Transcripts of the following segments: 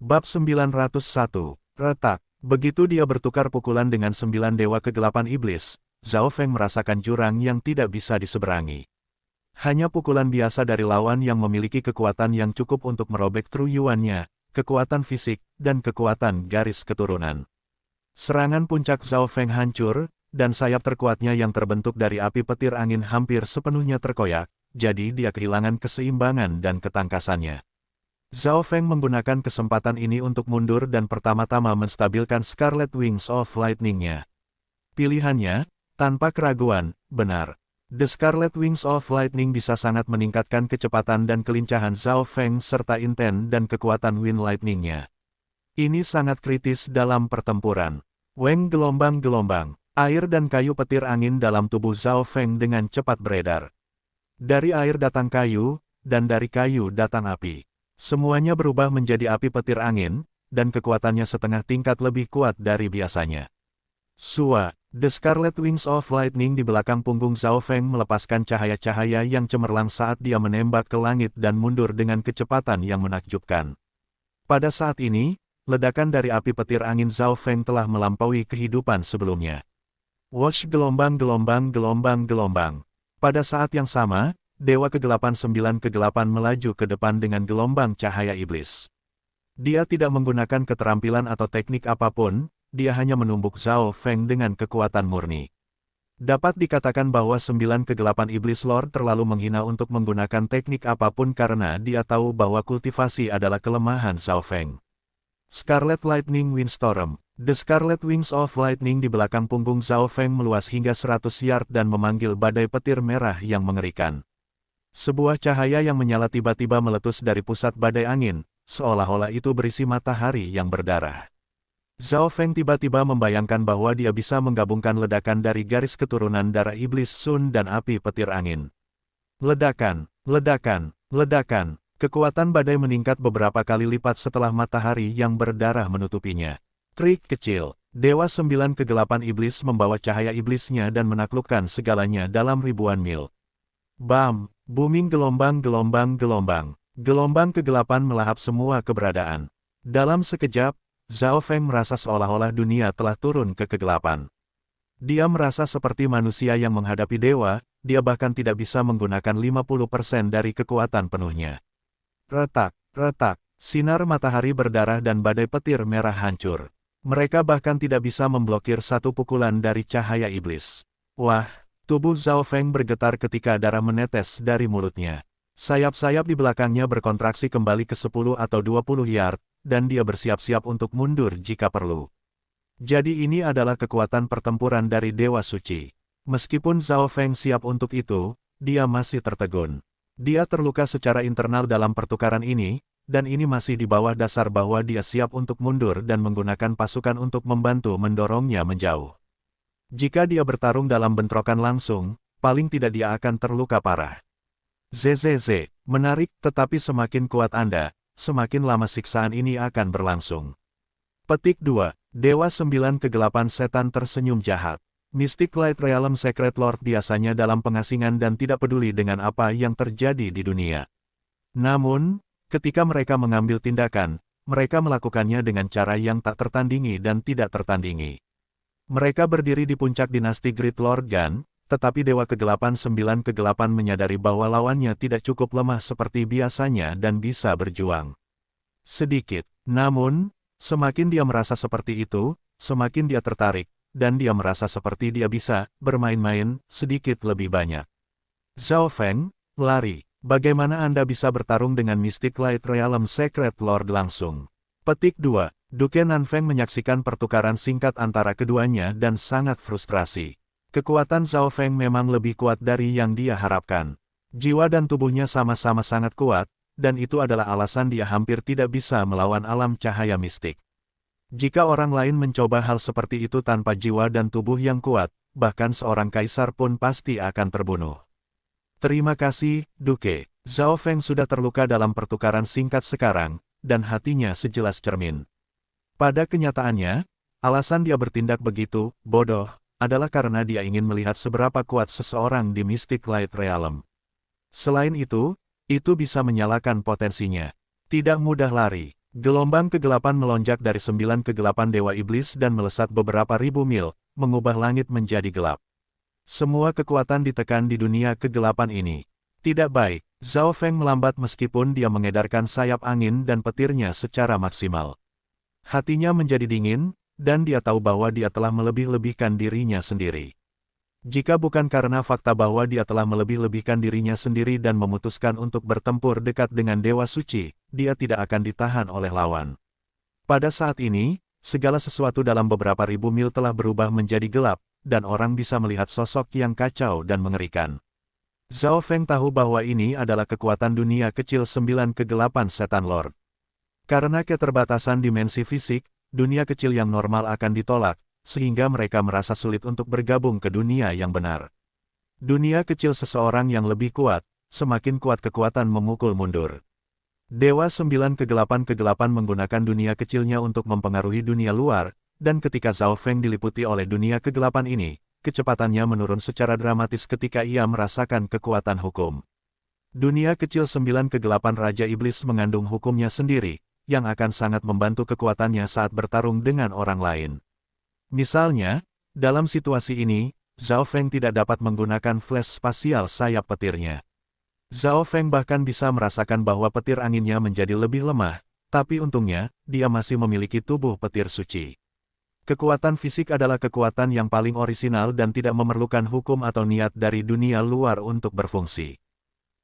Bab 901, Retak. Begitu dia bertukar pukulan dengan 9 dewa kegelapan iblis, Zhao Feng merasakan jurang yang tidak bisa diseberangi. Hanya pukulan biasa dari lawan yang memiliki kekuatan yang cukup untuk merobek truyuannya, kekuatan fisik, dan kekuatan garis keturunan. Serangan puncak Zhao Feng hancur, dan sayap terkuatnya yang terbentuk dari api petir angin hampir sepenuhnya terkoyak, jadi dia kehilangan keseimbangan dan ketangkasannya. Zhao Feng menggunakan kesempatan ini untuk mundur dan pertama-tama menstabilkan Scarlet Wings of Lightning-nya. Pilihannya, tanpa keraguan, benar. The Scarlet Wings of Lightning bisa sangat meningkatkan kecepatan dan kelincahan Zhao Feng serta inten dan kekuatan Wind Lightning-nya. Ini sangat kritis dalam pertempuran. Weng gelombang-gelombang, air dan kayu petir angin dalam tubuh Zhao Feng dengan cepat beredar. Dari air datang kayu, dan dari kayu datang api. Semuanya berubah menjadi api petir angin, dan kekuatannya setengah tingkat lebih kuat dari biasanya. Sua, The Scarlet Wings of Lightning di belakang punggung Zhao Feng melepaskan cahaya-cahaya yang cemerlang saat dia menembak ke langit dan mundur dengan kecepatan yang menakjubkan. Pada saat ini, ledakan dari api petir angin Zhao Feng telah melampaui kehidupan sebelumnya. Wosh gelombang-gelombang gelombang-gelombang. Pada saat yang sama, Dewa Kegelapan 9 Kegelapan melaju ke depan dengan gelombang cahaya iblis. Dia tidak menggunakan keterampilan atau teknik apapun, dia hanya menumbuk Zhao Feng dengan kekuatan murni. Dapat dikatakan bahwa 9 Kegelapan Iblis Lord terlalu menghina untuk menggunakan teknik apapun karena dia tahu bahwa kultivasi adalah kelemahan Zhao Feng. Scarlet Lightning Windstorm. The Scarlet Wings of Lightning di belakang punggung Zhao Feng meluas hingga 100 yard dan memanggil badai petir merah yang mengerikan. Sebuah cahaya yang menyala tiba-tiba meletus dari pusat badai angin, seolah-olah itu berisi matahari yang berdarah. Zhao Feng tiba-tiba membayangkan bahwa dia bisa menggabungkan ledakan dari garis keturunan darah iblis Sun dan api petir angin. Ledakan, ledakan, ledakan, kekuatan badai meningkat beberapa kali lipat setelah matahari yang berdarah menutupinya. Krik kecil, Dewa 9 Kegelapan Iblis membawa cahaya iblisnya dan menaklukkan segalanya dalam ribuan mil. Bam! Booming gelombang-gelombang-gelombang. Gelombang kegelapan melahap semua keberadaan. Dalam sekejap, Zhao Feng merasa seolah-olah dunia telah turun ke kegelapan. Dia merasa seperti manusia yang menghadapi dewa, dia bahkan tidak bisa menggunakan 50% dari kekuatan penuhnya. Retak, retak, sinar matahari berdarah dan badai petir merah hancur. Mereka bahkan tidak bisa memblokir satu pukulan dari cahaya iblis. Wah! Tubuh Zhao Feng bergetar ketika darah menetes dari mulutnya. Sayap-sayap di belakangnya berkontraksi kembali ke 10 atau 20 yard, dan dia bersiap-siap untuk mundur jika perlu. Jadi ini adalah kekuatan pertempuran dari Dewa Suci. Meskipun Zhao Feng siap untuk itu, dia masih tertegun. Dia terluka secara internal dalam pertukaran ini, dan ini masih di bawah dasar bahwa dia siap untuk mundur dan menggunakan pasukan untuk membantu mendorongnya menjauh. Jika dia bertarung dalam bentrokan langsung, paling tidak dia akan terluka parah. ZZZ, menarik, tetapi semakin kuat Anda, semakin lama siksaan ini akan berlangsung. Petik 2, Dewa 9 Kegelapan Setan tersenyum jahat. Mystic Light Realm Secret Lord biasanya dalam pengasingan dan tidak peduli dengan apa yang terjadi di dunia. Namun, ketika mereka mengambil tindakan, mereka melakukannya dengan cara yang tak tertandingi dan tidak tertandingi. Mereka berdiri di puncak dinasti Great Lord Gan, tetapi Dewa Kegelapan 9 Kegelapan menyadari bahwa lawannya tidak cukup lemah seperti biasanya dan bisa berjuang. Sedikit, namun, semakin dia merasa seperti itu, semakin dia tertarik, dan dia merasa seperti dia bisa bermain-main sedikit lebih banyak. Zhao Feng, lari. Bagaimana Anda bisa bertarung dengan Mystic Light Realm Secret Lord langsung? Petik 2. Duke Nanfeng menyaksikan pertukaran singkat antara keduanya dan sangat frustrasi. Kekuatan Zhao Feng memang lebih kuat dari yang dia harapkan. Jiwa dan tubuhnya sama-sama sangat kuat, dan itu adalah alasan dia hampir tidak bisa melawan alam cahaya mistik. Jika orang lain mencoba hal seperti itu tanpa jiwa dan tubuh yang kuat, bahkan seorang kaisar pun pasti akan terbunuh. Terima kasih, Duke. Zhao Feng sudah terluka dalam pertukaran singkat sekarang, dan hatinya sejelas cermin. Pada kenyataannya, alasan dia bertindak begitu bodoh adalah karena dia ingin melihat seberapa kuat seseorang di Mystic Light Realm. Selain itu bisa menyalakan potensinya. Tidak mudah lari. Gelombang kegelapan melonjak dari 9 kegelapan Dewa Iblis dan melesat beberapa ribu mil, mengubah langit menjadi gelap. Semua kekuatan ditekan di dunia kegelapan ini. Tidak baik, Zhao Feng melambat meskipun dia mengedarkan sayap angin dan petirnya secara maksimal. Hatinya menjadi dingin, dan dia tahu bahwa dia telah melebih-lebihkan dirinya sendiri. Jika bukan karena fakta bahwa dia telah melebih-lebihkan dirinya sendiri dan memutuskan untuk bertempur dekat dengan Dewa Suci, dia tidak akan ditahan oleh lawan. Pada saat ini, segala sesuatu dalam beberapa ribu mil telah berubah menjadi gelap, dan orang bisa melihat sosok yang kacau dan mengerikan. Zhao Feng tahu bahwa ini adalah kekuatan dunia kecil 9 kegelapan Setan Lord. Karena keterbatasan dimensi fisik, dunia kecil yang normal akan ditolak, sehingga mereka merasa sulit untuk bergabung ke dunia yang benar. Dunia kecil seseorang yang lebih kuat, semakin kuat kekuatan memukul mundur. Dewa 9 kegelapan menggunakan dunia kecilnya untuk mempengaruhi dunia luar, dan ketika Zhao Feng diliputi oleh dunia kegelapan ini, kecepatannya menurun secara dramatis ketika ia merasakan kekuatan hukum. Dunia kecil 9 kegelapan Raja Iblis mengandung hukumnya sendiri, yang akan sangat membantu kekuatannya saat bertarung dengan orang lain. Misalnya, dalam situasi ini, Zhao Feng tidak dapat menggunakan flash spasial sayap petirnya. Zhao Feng bahkan bisa merasakan bahwa petir anginnya menjadi lebih lemah, tapi untungnya, dia masih memiliki tubuh petir suci. Kekuatan fisik adalah kekuatan yang paling orisinal dan tidak memerlukan hukum atau niat dari dunia luar untuk berfungsi.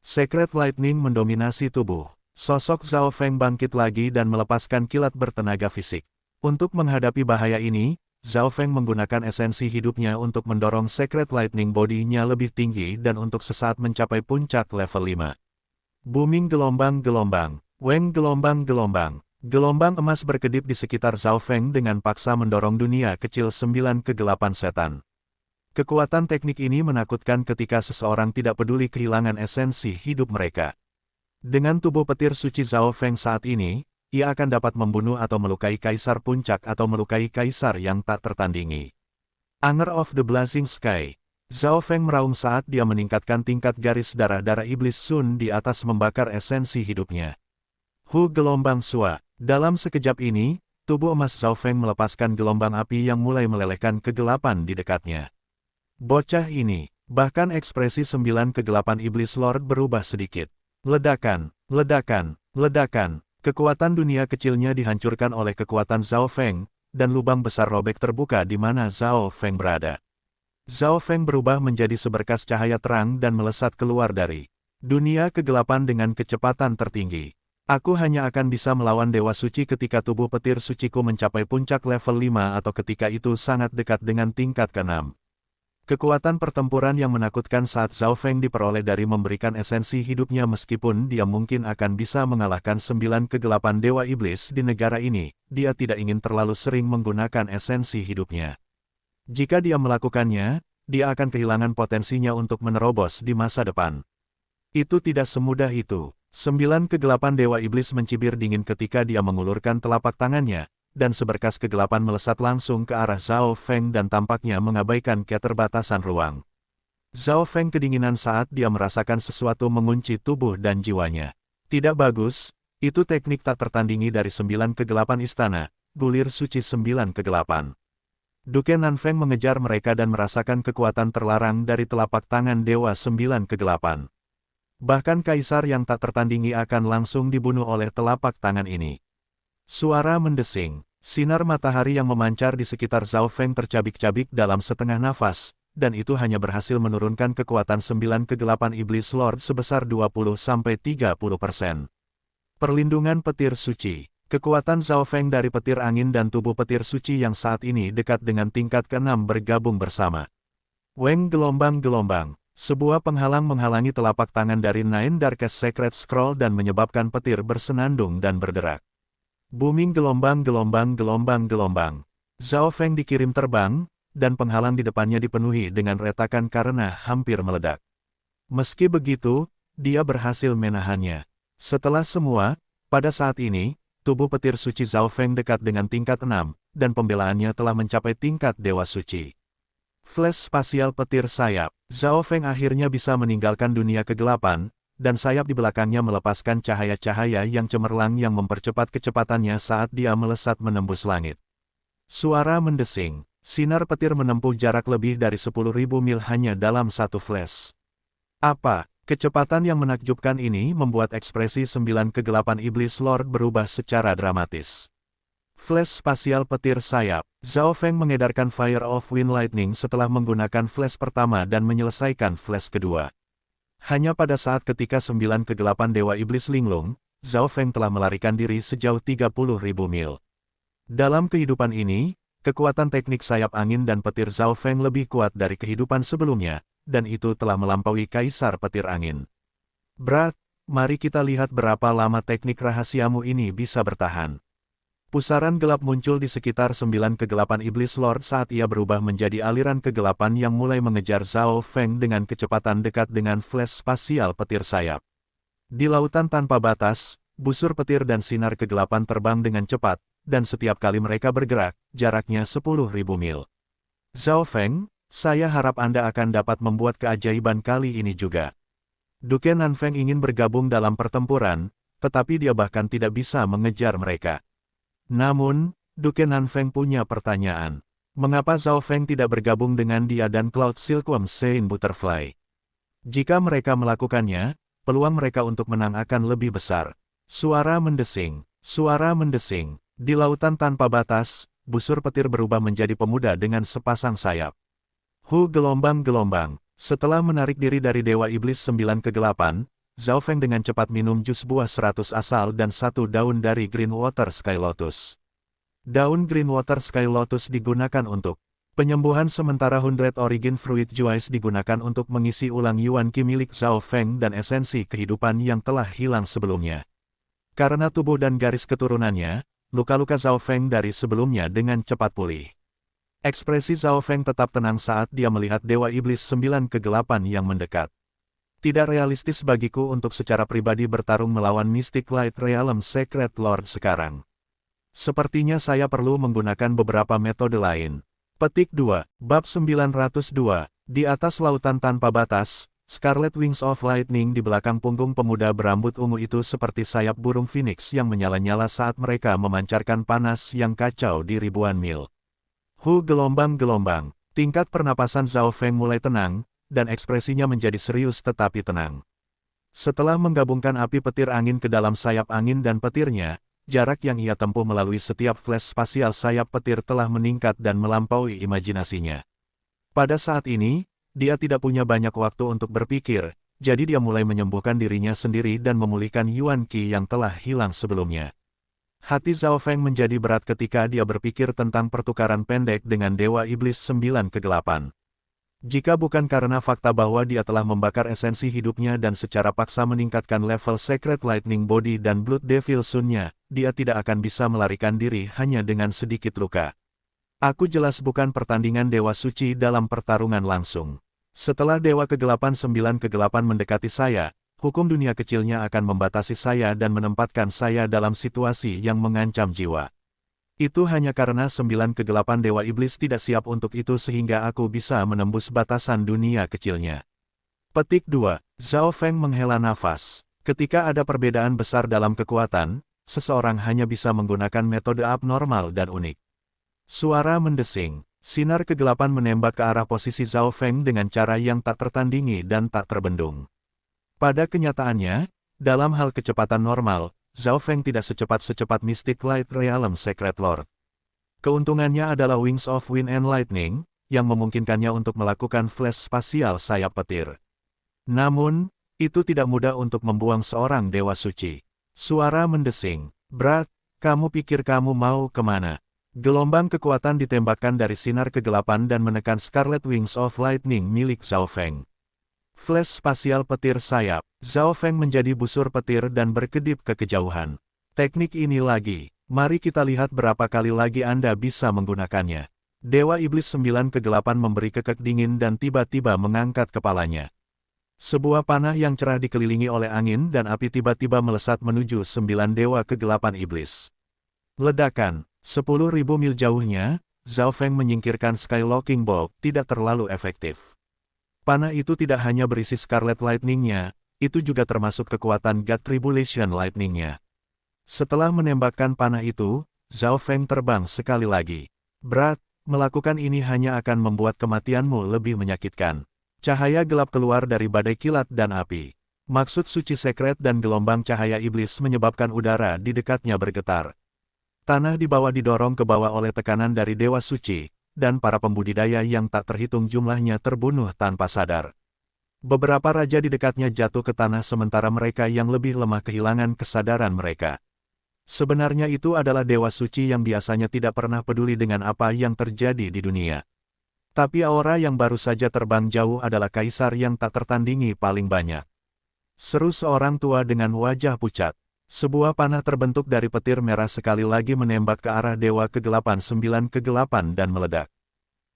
Secret Lightning mendominasi tubuh. Sosok Zhao Feng bangkit lagi dan melepaskan kilat bertenaga fisik. Untuk menghadapi bahaya ini, Zhao Feng menggunakan esensi hidupnya untuk mendorong Secret Lightning Body-nya lebih tinggi dan untuk sesaat mencapai puncak level 5. Booming gelombang-gelombang, Weng gelombang-gelombang. Gelombang emas berkedip di sekitar Zhao Feng dengan paksa mendorong dunia kecil 9 kegelapan setan. Kekuatan teknik ini menakutkan ketika seseorang tidak peduli kehilangan esensi hidup mereka. Dengan tubuh petir suci Zhao Feng saat ini, ia akan dapat membunuh atau melukai kaisar puncak atau melukai kaisar yang tak tertandingi. Anger of the Blazing Sky. Zhao Feng meraung saat dia meningkatkan tingkat garis darah-darah iblis Sun di atas membakar esensi hidupnya. Hu gelombang sua. Dalam sekejap ini, tubuh emas Zhao Feng melepaskan gelombang api yang mulai melelehkan kegelapan di dekatnya. Bocah ini, bahkan ekspresi 9 kegelapan iblis Lord berubah sedikit. Ledakan, ledakan, ledakan. Kekuatan dunia kecilnya dihancurkan oleh kekuatan Zhao Feng, dan lubang besar robek terbuka di mana Zhao Feng berada. Zhao Feng berubah menjadi seberkas cahaya terang dan melesat keluar dari dunia kegelapan dengan kecepatan tertinggi. Aku hanya akan bisa melawan Dewa Suci ketika tubuh petir suciku mencapai puncak level 5 atau ketika itu sangat dekat dengan tingkat ke-6. Kekuatan pertempuran yang menakutkan saat Zhao Feng diperoleh dari memberikan esensi hidupnya meskipun dia mungkin akan bisa mengalahkan 9 kegelapan Dewa Iblis di negara ini, dia tidak ingin terlalu sering menggunakan esensi hidupnya. Jika dia melakukannya, dia akan kehilangan potensinya untuk menerobos di masa depan. Itu tidak semudah itu. 9 kegelapan Dewa Iblis mencibir dingin ketika dia mengulurkan telapak tangannya, dan seberkas kegelapan melesat langsung ke arah Zhao Feng dan tampaknya mengabaikan keterbatasan ruang. Zhao Feng kedinginan saat dia merasakan sesuatu mengunci tubuh dan jiwanya. Tidak bagus, itu teknik tak tertandingi dari 9 kegelapan istana, gulir suci 9 kegelapan. Duke Nanfeng mengejar mereka dan merasakan kekuatan terlarang dari telapak tangan Dewa 9 kegelapan. Bahkan kaisar yang tak tertandingi akan langsung dibunuh oleh telapak tangan ini. Suara mendesing. Sinar matahari yang memancar di sekitar Zhao Feng tercabik-cabik dalam setengah nafas, dan itu hanya berhasil menurunkan kekuatan 9 kegelapan iblis Lord sebesar 20-30%. Perlindungan petir suci. Kekuatan Zhao Feng dari petir angin dan tubuh petir suci yang saat ini dekat dengan tingkat ke-6 bergabung bersama. Weng gelombang-gelombang. Sebuah penghalang menghalangi telapak tangan dari Nine Darkest Secret Scroll dan menyebabkan petir bersenandung dan berderak. Booming gelombang-gelombang-gelombang-gelombang. Zhao Feng dikirim terbang, dan penghalang di depannya dipenuhi dengan retakan karena hampir meledak. Meski begitu, dia berhasil menahannya. Setelah semua, pada saat ini, tubuh petir suci Zhao Feng dekat dengan tingkat 6, dan pembelaannya telah mencapai tingkat Dewa Suci. Flash spasial petir sayap. Zhao Feng akhirnya bisa meninggalkan dunia kegelapan, dan sayap di belakangnya melepaskan cahaya-cahaya yang cemerlang yang mempercepat kecepatannya saat dia melesat menembus langit. Suara mendesing. Sinar petir menempuh jarak lebih dari 10.000 mil hanya dalam satu flash. Apa? Kecepatan yang menakjubkan ini membuat ekspresi 9 kegelapan iblis Lord berubah secara dramatis. Flash spasial petir sayap. Zhao Feng mengedarkan Fire of Wind Lightning setelah menggunakan flash pertama dan menyelesaikan flash kedua. Hanya pada saat ketika 9 kegelapan Dewa Iblis linglung, Zhao Feng telah melarikan diri sejauh 30.000 mil. Dalam kehidupan ini, kekuatan teknik sayap angin dan petir Zhao Feng lebih kuat dari kehidupan sebelumnya, dan itu telah melampaui Kaisar Petir Angin. Brad, mari kita lihat berapa lama teknik rahasiamu ini bisa bertahan. Pusaran gelap muncul di sekitar 9 kegelapan iblis Lord saat ia berubah menjadi aliran kegelapan yang mulai mengejar Zhao Feng dengan kecepatan dekat dengan flash spasial petir sayap. Di lautan tanpa batas, busur petir dan sinar kegelapan terbang dengan cepat, dan setiap kali mereka bergerak, jaraknya 10.000 mil. Zhao Feng, saya harap Anda akan dapat membuat keajaiban kali ini juga. Duke Nanfeng ingin bergabung dalam pertempuran, tetapi dia bahkan tidak bisa mengejar mereka. Namun, Duke Nanfeng punya pertanyaan. Mengapa Zhao Feng tidak bergabung dengan dia dan Cloud Silkworm Saint Butterfly? Jika mereka melakukannya, peluang mereka untuk menang akan lebih besar. Suara mendesing. Suara mendesing. Di lautan tanpa batas, busur petir berubah menjadi pemuda dengan sepasang sayap. Gelombang-gelombang. Setelah menarik diri dari Dewa Iblis 9 kegelapan, Zhao Feng dengan cepat minum jus buah 100 asal dan satu daun dari Green Water Sky Lotus. Daun Green Water Sky Lotus digunakan untuk penyembuhan sementara 100 Origin Fruit Juice digunakan untuk mengisi ulang Yuan Qi milik Zhao Feng dan esensi kehidupan yang telah hilang sebelumnya. Karena tubuh dan garis keturunannya, luka-luka Zhao Feng dari sebelumnya dengan cepat pulih. Ekspresi Zhao Feng tetap tenang saat dia melihat Dewa Iblis 9 kegelapan yang mendekat. Tidak realistis bagiku untuk secara pribadi bertarung melawan Mystic Light Realm Secret Lord sekarang. Sepertinya saya perlu menggunakan beberapa metode lain. Petik 2, Bab 902, di atas lautan tanpa batas, Scarlet Wings of Lightning di belakang punggung pemuda berambut ungu itu seperti sayap burung phoenix yang menyala-nyala saat mereka memancarkan panas yang kacau di ribuan mil. Gelombang-gelombang. Tingkat pernapasan Zhao Feng mulai tenang, dan ekspresinya menjadi serius tetapi tenang. Setelah menggabungkan api petir angin ke dalam sayap angin dan petirnya, jarak yang ia tempuh melalui setiap flash spasial sayap petir telah meningkat dan melampaui imajinasinya. Pada saat ini, dia tidak punya banyak waktu untuk berpikir, jadi dia mulai menyembuhkan dirinya sendiri dan memulihkan Yuan Qi yang telah hilang sebelumnya. Hati Zhao Feng menjadi berat ketika dia berpikir tentang pertukaran pendek dengan Dewa Iblis 9 kegelapan. Jika bukan karena fakta bahwa dia telah membakar esensi hidupnya dan secara paksa meningkatkan level Secret Lightning Body dan Blood Devil Sun-nya, dia tidak akan bisa melarikan diri hanya dengan sedikit luka. Aku jelas bukan pertandingan Dewa Suci dalam pertarungan langsung. Setelah Dewa Kegelapan 9 kegelapan mendekati saya, hukum dunia kecilnya akan membatasi saya dan menempatkan saya dalam situasi yang mengancam jiwa. Itu hanya karena 9 kegelapan Dewa Iblis tidak siap untuk itu sehingga aku bisa menembus batasan dunia kecilnya. Petik 2. Zhao Feng menghela nafas. Ketika ada perbedaan besar dalam kekuatan, seseorang hanya bisa menggunakan metode abnormal dan unik. Suara mendesing. Sinar kegelapan menembak ke arah posisi Zhao Feng dengan cara yang tak tertandingi dan tak terbendung. Pada kenyataannya, dalam hal kecepatan normal, Zhao Feng tidak secepat Mystic Light Realm Secret Lord. Keuntungannya adalah Wings of Wind and Lightning, yang memungkinkannya untuk melakukan flash spasial sayap petir. Namun, itu tidak mudah untuk membuang seorang Dewa Suci. Suara mendesing. Brad, kamu pikir kamu mau kemana? Gelombang kekuatan ditembakkan dari sinar kegelapan dan menekan Scarlet Wings of Lightning milik Zhao Feng. Flash spasial petir sayap. Zhao Feng menjadi busur petir dan berkedip ke kejauhan. Teknik ini lagi. Mari kita lihat berapa kali lagi Anda bisa menggunakannya. Dewa Iblis 9 kegelapan memberi kekek dingin dan tiba-tiba mengangkat kepalanya. Sebuah panah yang cerah dikelilingi oleh angin dan api tiba-tiba melesat menuju 9 Dewa Kegelapan Iblis. Ledakan. 10.000 mil jauhnya, Zhao Feng menyingkirkan Skylocking Bolt tidak terlalu efektif. Panah itu tidak hanya berisi Scarlet Lightning-nya, itu juga termasuk kekuatan God Tribulation Lightning-nya. Setelah menembakkan panah itu, Zhao Feng terbang sekali lagi. Berat, melakukan ini hanya akan membuat kematianmu lebih menyakitkan. Cahaya gelap keluar dari badai kilat dan api. Maksud suci sekret dan gelombang cahaya iblis menyebabkan udara di dekatnya bergetar. Tanah di bawah didorong ke bawah oleh tekanan dari Dewa Suci, dan para pembudidaya yang tak terhitung jumlahnya terbunuh tanpa sadar. Beberapa raja di dekatnya jatuh ke tanah sementara mereka yang lebih lemah kehilangan kesadaran mereka. Sebenarnya itu adalah Dewa Suci yang biasanya tidak pernah peduli dengan apa yang terjadi di dunia. Tapi aura yang baru saja terbang jauh adalah kaisar yang tak tertandingi paling banyak. Seru seorang tua dengan wajah pucat. Sebuah panah terbentuk dari petir merah sekali lagi menembak ke arah Dewa Kegelapan 9 Kegelapan dan meledak.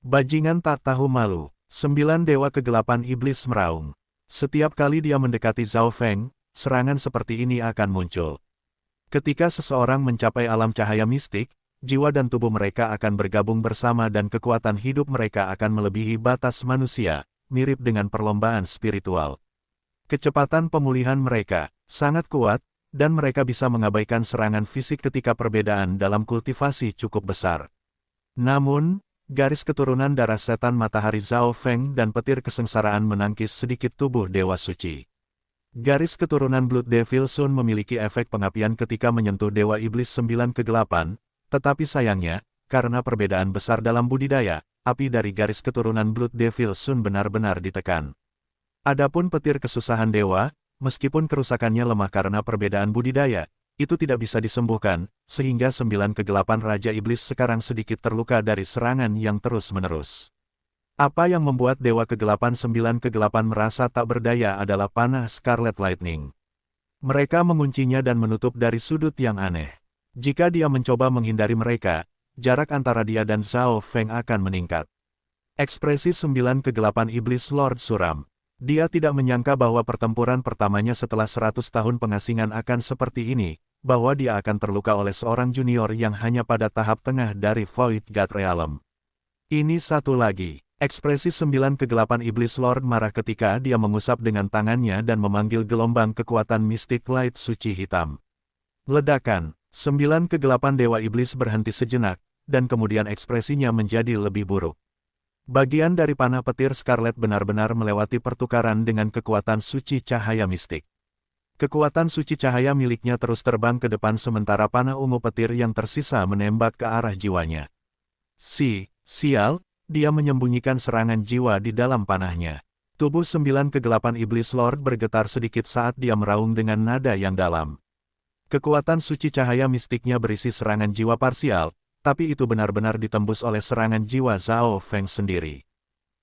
Bajingan tak tahu malu, 9 Dewa Kegelapan Iblis meraung. Setiap kali dia mendekati Zhao Feng, serangan seperti ini akan muncul. Ketika seseorang mencapai alam cahaya mistik, jiwa dan tubuh mereka akan bergabung bersama dan kekuatan hidup mereka akan melebihi batas manusia, mirip dengan perlombaan spiritual. Kecepatan pemulihan mereka sangat kuat, dan mereka bisa mengabaikan serangan fisik ketika perbedaan dalam kultivasi cukup besar. Namun, garis keturunan darah setan matahari Zhao Feng dan petir kesengsaraan menangkis sedikit tubuh Dewa Suci. Garis keturunan Blood Devil Sun memiliki efek pengapian ketika menyentuh Dewa Iblis 9 Kegelapan, tetapi sayangnya, karena perbedaan besar dalam budidaya, api dari garis keturunan Blood Devil Sun benar-benar ditekan. Adapun petir kesusahan dewa, meskipun kerusakannya lemah karena perbedaan budidaya, itu tidak bisa disembuhkan, sehingga 9 Kegelapan Raja Iblis sekarang sedikit terluka dari serangan yang terus-menerus. Apa yang membuat Dewa Kegelapan 9 Kegelapan merasa tak berdaya adalah panah Scarlet Lightning. Mereka menguncinya dan menutup dari sudut yang aneh. Jika dia mencoba menghindari mereka, jarak antara dia dan Zhao Feng akan meningkat. Ekspresi 9 Kegelapan Iblis Lord suram. Dia tidak menyangka bahwa pertempuran pertamanya setelah 100 tahun pengasingan akan seperti ini, bahwa dia akan terluka oleh seorang junior yang hanya pada tahap tengah dari Void God Realm. Ini satu lagi, ekspresi 9 Kegelapan Iblis Lord marah ketika dia mengusap dengan tangannya dan memanggil gelombang kekuatan mistik light suci hitam. Ledakan, 9 Kegelapan Dewa Iblis berhenti sejenak, dan kemudian ekspresinya menjadi lebih buruk. Bagian dari panah petir Scarlet benar-benar melewati pertukaran dengan kekuatan suci cahaya mistik. Kekuatan suci cahaya miliknya terus terbang ke depan sementara panah ungu petir yang tersisa menembak ke arah jiwanya. Sial, dia menyembunyikan serangan jiwa di dalam panahnya. Tubuh 9 Kegelapan Iblis Lord bergetar sedikit saat dia meraung dengan nada yang dalam. Kekuatan suci cahaya mistiknya berisi serangan jiwa parsial, tapi itu benar-benar ditembus oleh serangan jiwa Zhao Feng sendiri.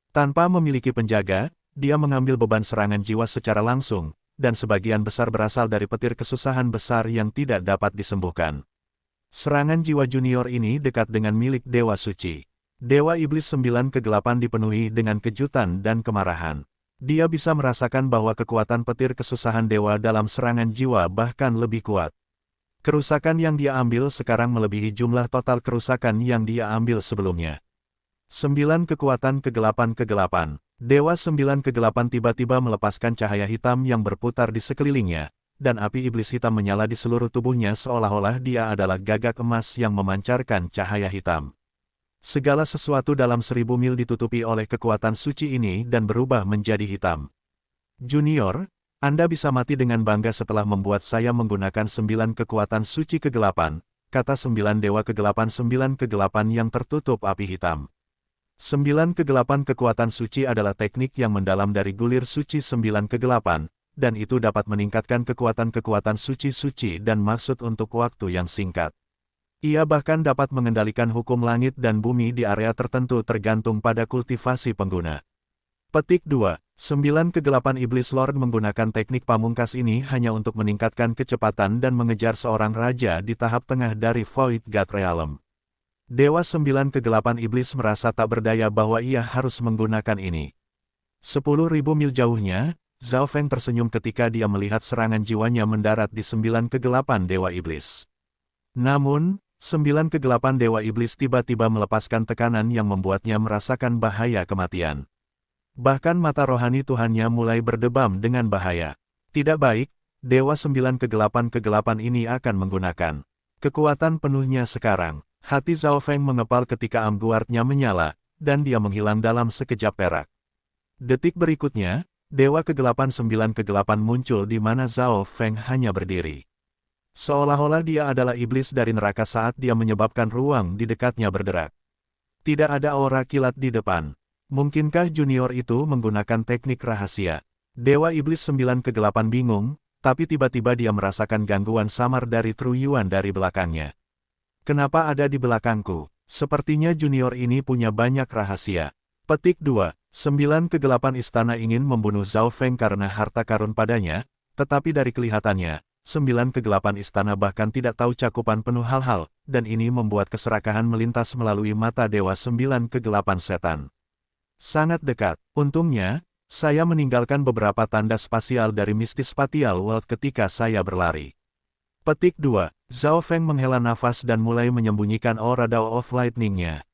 Tanpa memiliki penjaga, dia mengambil beban serangan jiwa secara langsung, dan sebagian besar berasal dari petir kesusahan besar yang tidak dapat disembuhkan. Serangan jiwa junior ini dekat dengan milik Dewa Suci. Dewa Iblis 9 Kegelapan dipenuhi dengan kejutan dan kemarahan. Dia bisa merasakan bahwa kekuatan petir kesusahan dewa dalam serangan jiwa bahkan lebih kuat. Kerusakan yang dia ambil sekarang melebihi jumlah total kerusakan yang dia ambil sebelumnya. 9 kekuatan kegelapan. Dewa 9 Kegelapan tiba-tiba melepaskan cahaya hitam yang berputar di sekelilingnya, dan api iblis hitam menyala di seluruh tubuhnya seolah-olah dia adalah gagak emas yang memancarkan cahaya hitam. Segala sesuatu dalam 1000 mil ditutupi oleh kekuatan suci ini dan berubah menjadi hitam. Junior, Anda bisa mati dengan bangga setelah membuat saya menggunakan 9 kekuatan suci kegelapan, kata 9 Dewa Kegelapan 9 Kegelapan yang tertutup api hitam. 9 kegelapan kekuatan suci adalah teknik yang mendalam dari gulir suci 9 kegelapan, dan itu dapat meningkatkan kekuatan-kekuatan suci-suci dan maksud untuk waktu yang singkat. Ia bahkan dapat mengendalikan hukum langit dan bumi di area tertentu tergantung pada kultivasi pengguna. Petik 2. 9 Kegelapan Iblis Lord menggunakan teknik pamungkas ini hanya untuk meningkatkan kecepatan dan mengejar seorang raja di tahap tengah dari Void God Realm. Dewa 9 Kegelapan Iblis merasa tak berdaya bahwa ia harus menggunakan ini. 10.000 mil jauhnya, Zhao Feng tersenyum ketika dia melihat serangan jiwanya mendarat di 9 Kegelapan Dewa Iblis. Namun, 9 Kegelapan Dewa Iblis tiba-tiba melepaskan tekanan yang membuatnya merasakan bahaya kematian. Bahkan mata rohani Tuhannya mulai berdebam dengan bahaya. Tidak baik, Dewa 9 kegelapan ini akan menggunakan kekuatan penuhnya sekarang. Hati Zhao Feng mengepal ketika amguardnya menyala, dan dia menghilang dalam sekejap perak. Detik berikutnya, Dewa Kegelapan 9 muncul di mana Zhao Feng hanya berdiri. Seolah-olah dia adalah iblis dari neraka saat dia menyebabkan ruang di dekatnya berderak. Tidak ada aura kilat di depan. Mungkinkah junior itu menggunakan teknik rahasia? Dewa Iblis 9 Kegelapan bingung, tapi tiba-tiba dia merasakan gangguan samar dari Tru Yuan dari belakangnya. Kenapa ada di belakangku? Sepertinya junior ini punya banyak rahasia. Petik 2. 9 Kegelapan Istana ingin membunuh Zhao Feng karena harta karun padanya, tetapi dari kelihatannya, 9 Kegelapan Istana bahkan tidak tahu cakupan penuh hal-hal, dan ini membuat keserakahan melintas melalui mata Dewa 9 Kegelapan Setan. Sangat dekat. Untungnya, saya meninggalkan beberapa tanda spasial dari Misty Spatial World ketika saya berlari. Petik 2. Zhao Feng menghela nafas dan mulai menyembunyikan aura Dao of Lightning-nya.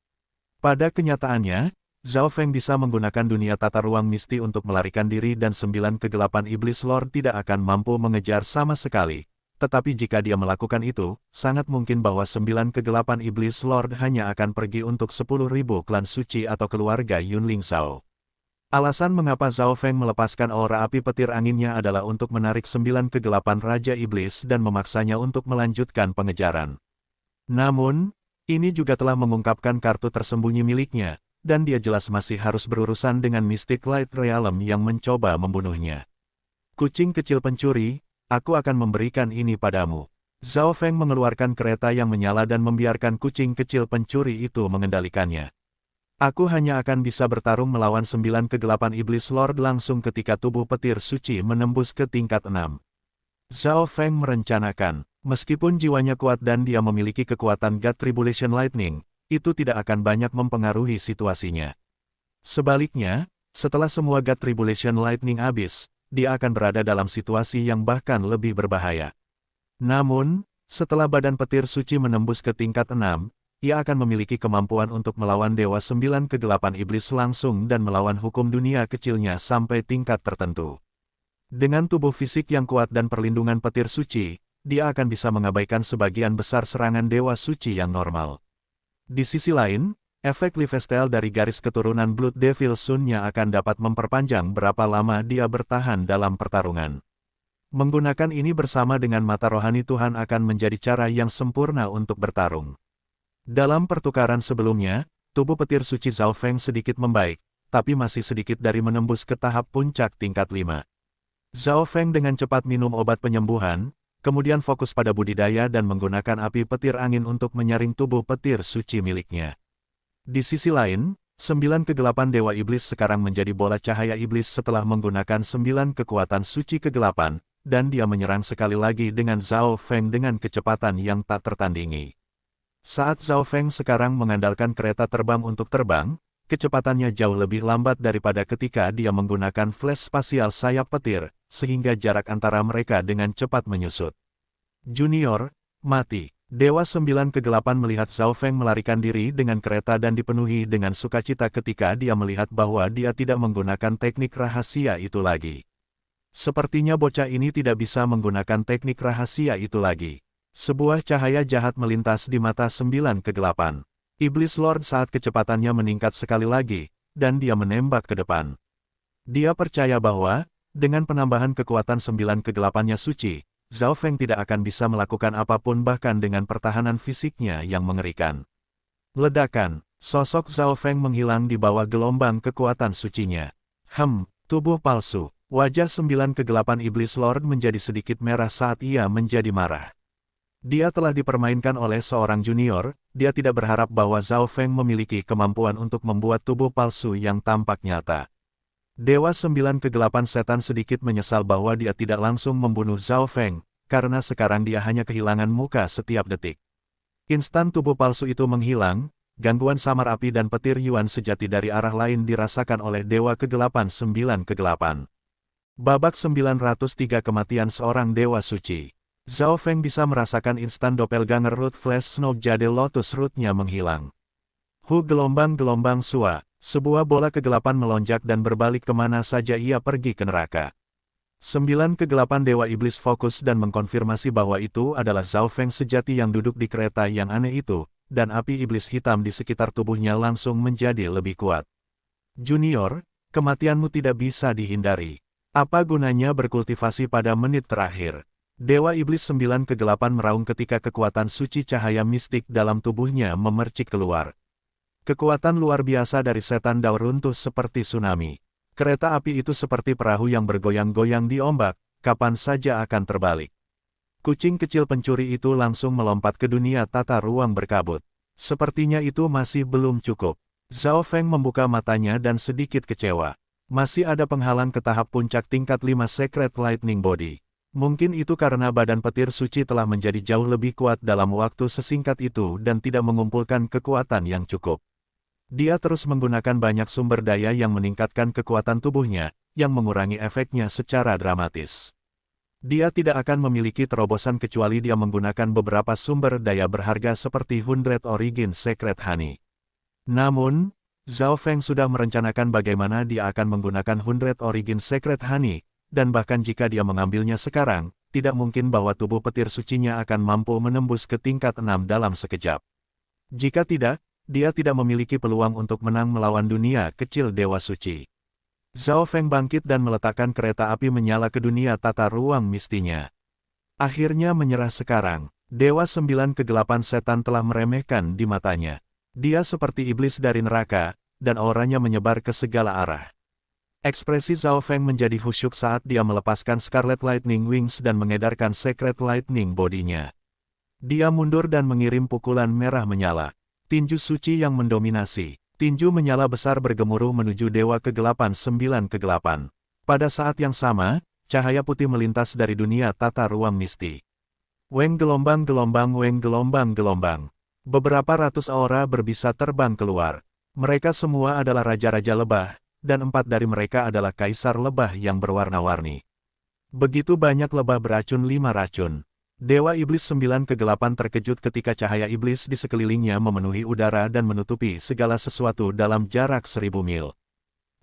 Pada kenyataannya, Zhao Feng bisa menggunakan dunia tata ruang misti untuk melarikan diri dan 9 Kegelapan Iblis Lord tidak akan mampu mengejar sama sekali. Tetapi jika dia melakukan itu, sangat mungkin bahwa 9 Kegelapan Iblis Lord hanya akan pergi untuk 10.000 klan suci atau keluarga Yunling Shao. Alasan mengapa Zhao Feng melepaskan aura api petir anginnya adalah untuk menarik 9 Kegelapan Raja Iblis dan memaksanya untuk melanjutkan pengejaran. Namun, ini juga telah mengungkapkan kartu tersembunyi miliknya, dan dia jelas masih harus berurusan dengan Mystic Light Realm yang mencoba membunuhnya. Kucing kecil pencuri, aku akan memberikan ini padamu. Zhao Feng mengeluarkan kereta yang menyala dan membiarkan kucing kecil pencuri itu mengendalikannya. Aku hanya akan bisa bertarung melawan 9 Kegelapan Iblis Lord langsung ketika tubuh petir suci menembus ke tingkat 6. Zhao Feng merencanakan, meskipun jiwanya kuat dan dia memiliki kekuatan God Tribulation Lightning, itu tidak akan banyak mempengaruhi situasinya. Sebaliknya, setelah semua God Tribulation Lightning habis, dia akan berada dalam situasi yang bahkan lebih berbahaya. Namun, setelah badan petir suci menembus ke tingkat 6, ia akan memiliki kemampuan untuk melawan Dewa 9 Kegelapan Iblis langsung dan melawan hukum dunia kecilnya sampai tingkat tertentu. Dengan tubuh fisik yang kuat dan perlindungan petir suci, dia akan bisa mengabaikan sebagian besar serangan Dewa Suci yang normal. Di sisi lain, efek lifestyle dari garis keturunan Blood Devil Sun-nya akan dapat memperpanjang berapa lama dia bertahan dalam pertarungan. Menggunakan ini bersama dengan mata rohani Tuhan akan menjadi cara yang sempurna untuk bertarung. Dalam pertukaran sebelumnya, tubuh petir suci Zhao Feng sedikit membaik, tapi masih sedikit dari menembus ke tahap puncak tingkat 5. Zhao Feng dengan cepat minum obat penyembuhan, kemudian fokus pada budidaya dan menggunakan api petir angin untuk menyaring tubuh petir suci miliknya. Di sisi lain, 9 Kegelapan Dewa Iblis sekarang menjadi bola cahaya iblis setelah menggunakan 9 kekuatan suci kegelapan, dan dia menyerang sekali lagi dengan Zhao Feng dengan kecepatan yang tak tertandingi. Saat Zhao Feng sekarang mengandalkan kereta terbang untuk terbang, kecepatannya jauh lebih lambat daripada ketika dia menggunakan flash spasial sayap petir, sehingga jarak antara mereka dengan cepat menyusut. Junior, mati. Dewa 9 Kegelapan melihat Zhao Feng melarikan diri dengan kereta dan dipenuhi dengan sukacita ketika dia melihat bahwa dia tidak menggunakan teknik rahasia itu lagi. Sepertinya bocah ini tidak bisa menggunakan teknik rahasia itu lagi. Sebuah cahaya jahat melintas di mata 9 Kegelapan. Iblis Lord saat kecepatannya meningkat sekali lagi, dan dia menembak ke depan. Dia percaya bahwa, dengan penambahan kekuatan 9 Kegelapannya suci, Zhao Feng tidak akan bisa melakukan apapun bahkan dengan pertahanan fisiknya yang mengerikan. Ledakan, sosok Zhao Feng menghilang di bawah gelombang kekuatan sucinya. Tubuh palsu. Wajah 9 Kegelapan Iblis Lord menjadi sedikit merah saat ia menjadi marah. Dia telah dipermainkan oleh seorang junior, dia tidak berharap bahwa Zhao Feng memiliki kemampuan untuk membuat tubuh palsu yang tampak nyata. Dewa 9 Kegelapan Setan sedikit menyesal bahwa dia tidak langsung membunuh Zhao Feng, karena sekarang dia hanya kehilangan muka setiap detik. Instan tubuh palsu itu menghilang, gangguan samar api dan petir Yuan sejati dari arah lain dirasakan oleh Dewa Kegelapan 9 Kegelapan. Babak 903 kematian seorang Dewa Suci. Zhao Feng bisa merasakan instan doppelganger root flash snow jade lotus root-nya menghilang. Gelombang-gelombang sua, sebuah bola kegelapan melonjak dan berbalik kemana saja ia pergi ke neraka. 9 kegelapan Dewa Iblis fokus dan mengkonfirmasi bahwa itu adalah Zhao Feng sejati yang duduk di kereta yang aneh itu, dan api iblis hitam di sekitar tubuhnya langsung menjadi lebih kuat. Junior, kematianmu tidak bisa dihindari. Apa gunanya berkultivasi pada menit terakhir? Dewa Iblis 9 kegelapan meraung ketika kekuatan suci cahaya mistik dalam tubuhnya memercik keluar. Kekuatan luar biasa dari setan Dao runtuh seperti tsunami. Kereta api itu seperti perahu yang bergoyang-goyang di ombak, kapan saja akan terbalik. Kucing kecil pencuri itu langsung melompat ke dunia tata ruang berkabut. Sepertinya itu masih belum cukup. Zhao Feng membuka matanya dan sedikit kecewa. Masih ada penghalang ke tahap puncak tingkat 5 Secret Lightning Body. Mungkin itu karena badan petir suci telah menjadi jauh lebih kuat dalam waktu sesingkat itu dan tidak mengumpulkan kekuatan yang cukup. Dia terus menggunakan banyak sumber daya yang meningkatkan kekuatan tubuhnya, yang mengurangi efeknya secara dramatis. Dia tidak akan memiliki terobosan kecuali dia menggunakan beberapa sumber daya berharga seperti 100 Origin Secret Honey. Namun, Zhao Feng sudah merencanakan bagaimana dia akan menggunakan 100 Origin Secret Honey, dan bahkan jika dia mengambilnya sekarang, tidak mungkin bahwa tubuh petir sucinya akan mampu menembus ke tingkat 6 dalam sekejap. Jika tidak, dia tidak memiliki peluang untuk menang melawan dunia kecil Dewa Suci. Zhao Feng bangkit dan meletakkan kereta api menyala ke dunia tata ruang mistinya. Akhirnya menyerah sekarang, Dewa 9 kegelapan setan telah meremehkan di matanya. Dia seperti iblis dari neraka, dan auranya menyebar ke segala arah. Ekspresi Zhao Feng menjadi khusyuk saat dia melepaskan Scarlet Lightning Wings dan mengedarkan Secret Lightning Body-nya. Dia mundur dan mengirim pukulan merah menyala. Tinju suci yang mendominasi. Tinju menyala besar bergemuruh menuju Dewa Kegelapan 9 kegelapan. Pada saat yang sama, cahaya putih melintas dari dunia tata ruang misti. Weng gelombang-gelombang, weng gelombang-gelombang. Beberapa ratus aura berbisa terbang keluar. Mereka semua adalah raja-raja lebah, dan 4 dari mereka adalah kaisar lebah yang berwarna-warni. Begitu banyak lebah beracun 5 racun. Dewa Iblis 9 kegelapan terkejut ketika cahaya iblis di sekelilingnya memenuhi udara dan menutupi segala sesuatu dalam jarak 1000 mil.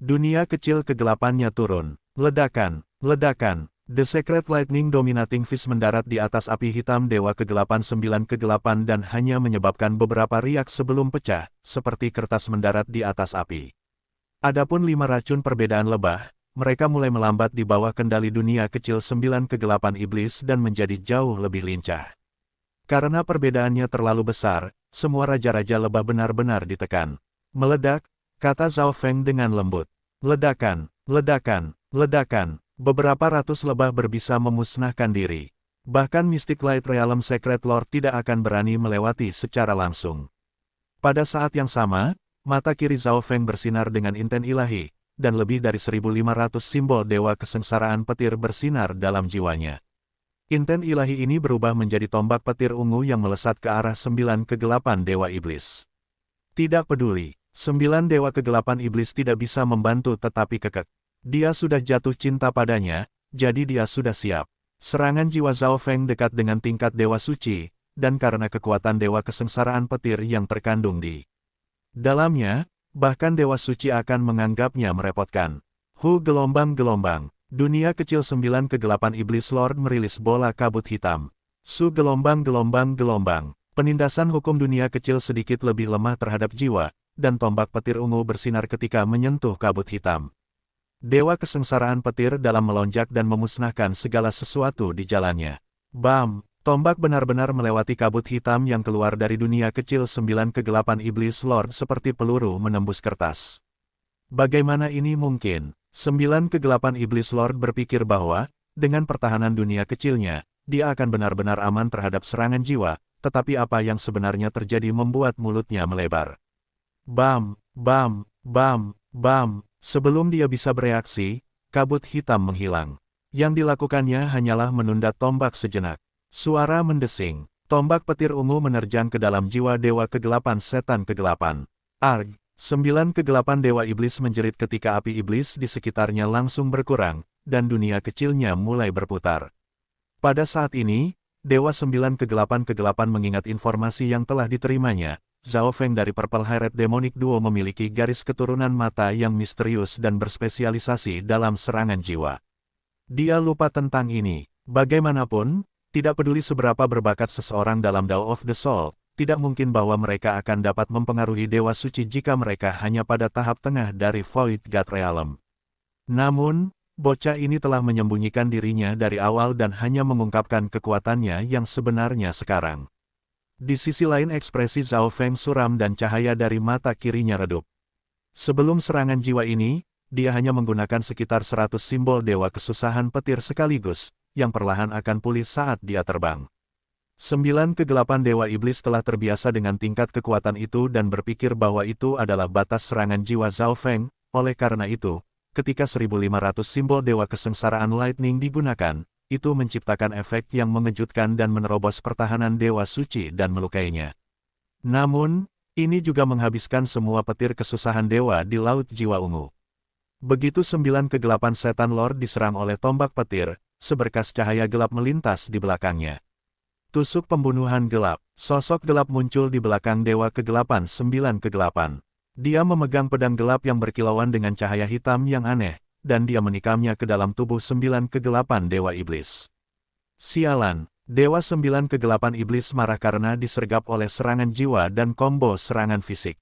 Dunia kecil kegelapannya turun. Ledakan, ledakan. The Secret Lightning Dominating Fist mendarat di atas api hitam Dewa Kegelapan 9 kegelapan dan hanya menyebabkan beberapa riak sebelum pecah, seperti kertas mendarat di atas api. Adapun 5 racun perbedaan lebah, mereka mulai melambat di bawah kendali dunia kecil 9 kegelapan iblis dan menjadi jauh lebih lincah. Karena perbedaannya terlalu besar, semua raja-raja lebah benar-benar ditekan. Meledak, kata Zhao Feng dengan lembut. Ledakan, ledakan, ledakan. Beberapa ratus lebah berbisa memusnahkan diri. Bahkan Mystic Light Realm Secret Lord tidak akan berani melewati secara langsung. Pada saat yang sama, mata kiri Zhao Feng bersinar dengan inten ilahi, dan lebih dari 1.500 simbol dewa kesengsaraan petir bersinar dalam jiwanya. Inten ilahi ini berubah menjadi tombak petir ungu yang melesat ke arah 9 kegelapan dewa iblis. Tidak peduli, 9 dewa kegelapan iblis tidak bisa membantu tetapi kekeh. Dia sudah jatuh cinta padanya, jadi dia sudah siap. Serangan jiwa Zhao Feng dekat dengan tingkat dewa suci, dan karena kekuatan dewa kesengsaraan petir yang terkandung di dalamnya, bahkan Dewa Suci akan menganggapnya merepotkan. Gelombang-gelombang. Dunia kecil 9 kegelapan iblis Lord merilis bola kabut hitam. Gelombang-gelombang-gelombang. Penindasan hukum dunia kecil sedikit lebih lemah terhadap jiwa, dan tombak petir ungu bersinar ketika menyentuh kabut hitam. Dewa kesengsaraan petir dalam melonjak dan memusnahkan segala sesuatu di jalannya. Bam! Tombak benar-benar melewati kabut hitam yang keluar dari dunia kecil 9 kegelapan iblis Lord seperti peluru menembus kertas. Bagaimana ini mungkin? 9 kegelapan iblis Lord berpikir bahwa, dengan pertahanan dunia kecilnya, dia akan benar-benar aman terhadap serangan jiwa, tetapi apa yang sebenarnya terjadi membuat mulutnya melebar. Bam, bam, bam, bam. Sebelum dia bisa bereaksi, kabut hitam menghilang. Yang dilakukannya hanyalah menunda tombak sejenak. Suara mendesing. Tombak petir ungu menerjang ke dalam jiwa Dewa Kegelapan Setan Kegelapan. Arg! 9 kegelapan Dewa Iblis menjerit ketika api iblis di sekitarnya langsung berkurang, dan dunia kecilnya mulai berputar. Pada saat ini, Dewa 9 kegelapan mengingat informasi yang telah diterimanya. Zhao Feng dari Purple Hired Demonic Duo memiliki garis keturunan mata yang misterius dan berspesialisasi dalam serangan jiwa. Dia lupa tentang ini. Bagaimanapun, tidak peduli seberapa berbakat seseorang dalam Dao of the Soul, tidak mungkin bahwa mereka akan dapat mempengaruhi Dewa Suci jika mereka hanya pada tahap tengah dari Void God Realm. Namun, bocah ini telah menyembunyikan dirinya dari awal dan hanya mengungkapkan kekuatannya yang sebenarnya sekarang. Di sisi lain ekspresi Zhao Feng suram dan cahaya dari mata kirinya redup. Sebelum serangan jiwa ini, dia hanya menggunakan sekitar 100 simbol dewa kesusahan petir sekaligus, yang perlahan akan pulih saat dia terbang. 9 kegelapan dewa iblis telah terbiasa dengan tingkat kekuatan itu dan berpikir bahwa itu adalah batas serangan jiwa Zhao Feng, oleh karena itu, ketika 1.500 simbol dewa kesengsaraan lightning digunakan, itu menciptakan efek yang mengejutkan dan menerobos pertahanan dewa suci dan melukainya. Namun, ini juga menghabiskan semua petir kesusahan dewa di Laut Jiwa Ungu. Begitu 9 kegelapan setan Lord diserang oleh tombak petir, seberkas cahaya gelap melintas di belakangnya. Tusuk pembunuhan gelap, sosok gelap muncul di belakang dewa kegelapan 9 kegelapan. Dia memegang pedang gelap yang berkilauan dengan cahaya hitam yang aneh, dan dia menikamnya ke dalam tubuh 9 kegelapan dewa iblis. Sialan, dewa 9 kegelapan iblis marah karena disergap oleh serangan jiwa dan combo serangan fisik.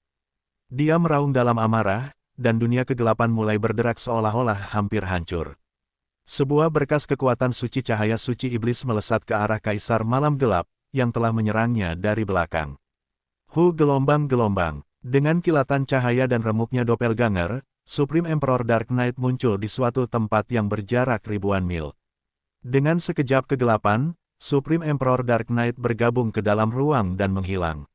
Dia meraung dalam amarah, dan dunia kegelapan mulai berderak seolah-olah hampir hancur. Sebuah berkas kekuatan suci cahaya suci iblis melesat ke arah Kaisar Malam Gelap, yang telah menyerangnya dari belakang. Gelombang-gelombang, dengan kilatan cahaya dan remuknya doppelganger, Supreme Emperor Dark Knight muncul di suatu tempat yang berjarak ribuan mil. Dengan sekejap kegelapan, Supreme Emperor Dark Knight bergabung ke dalam ruang dan menghilang.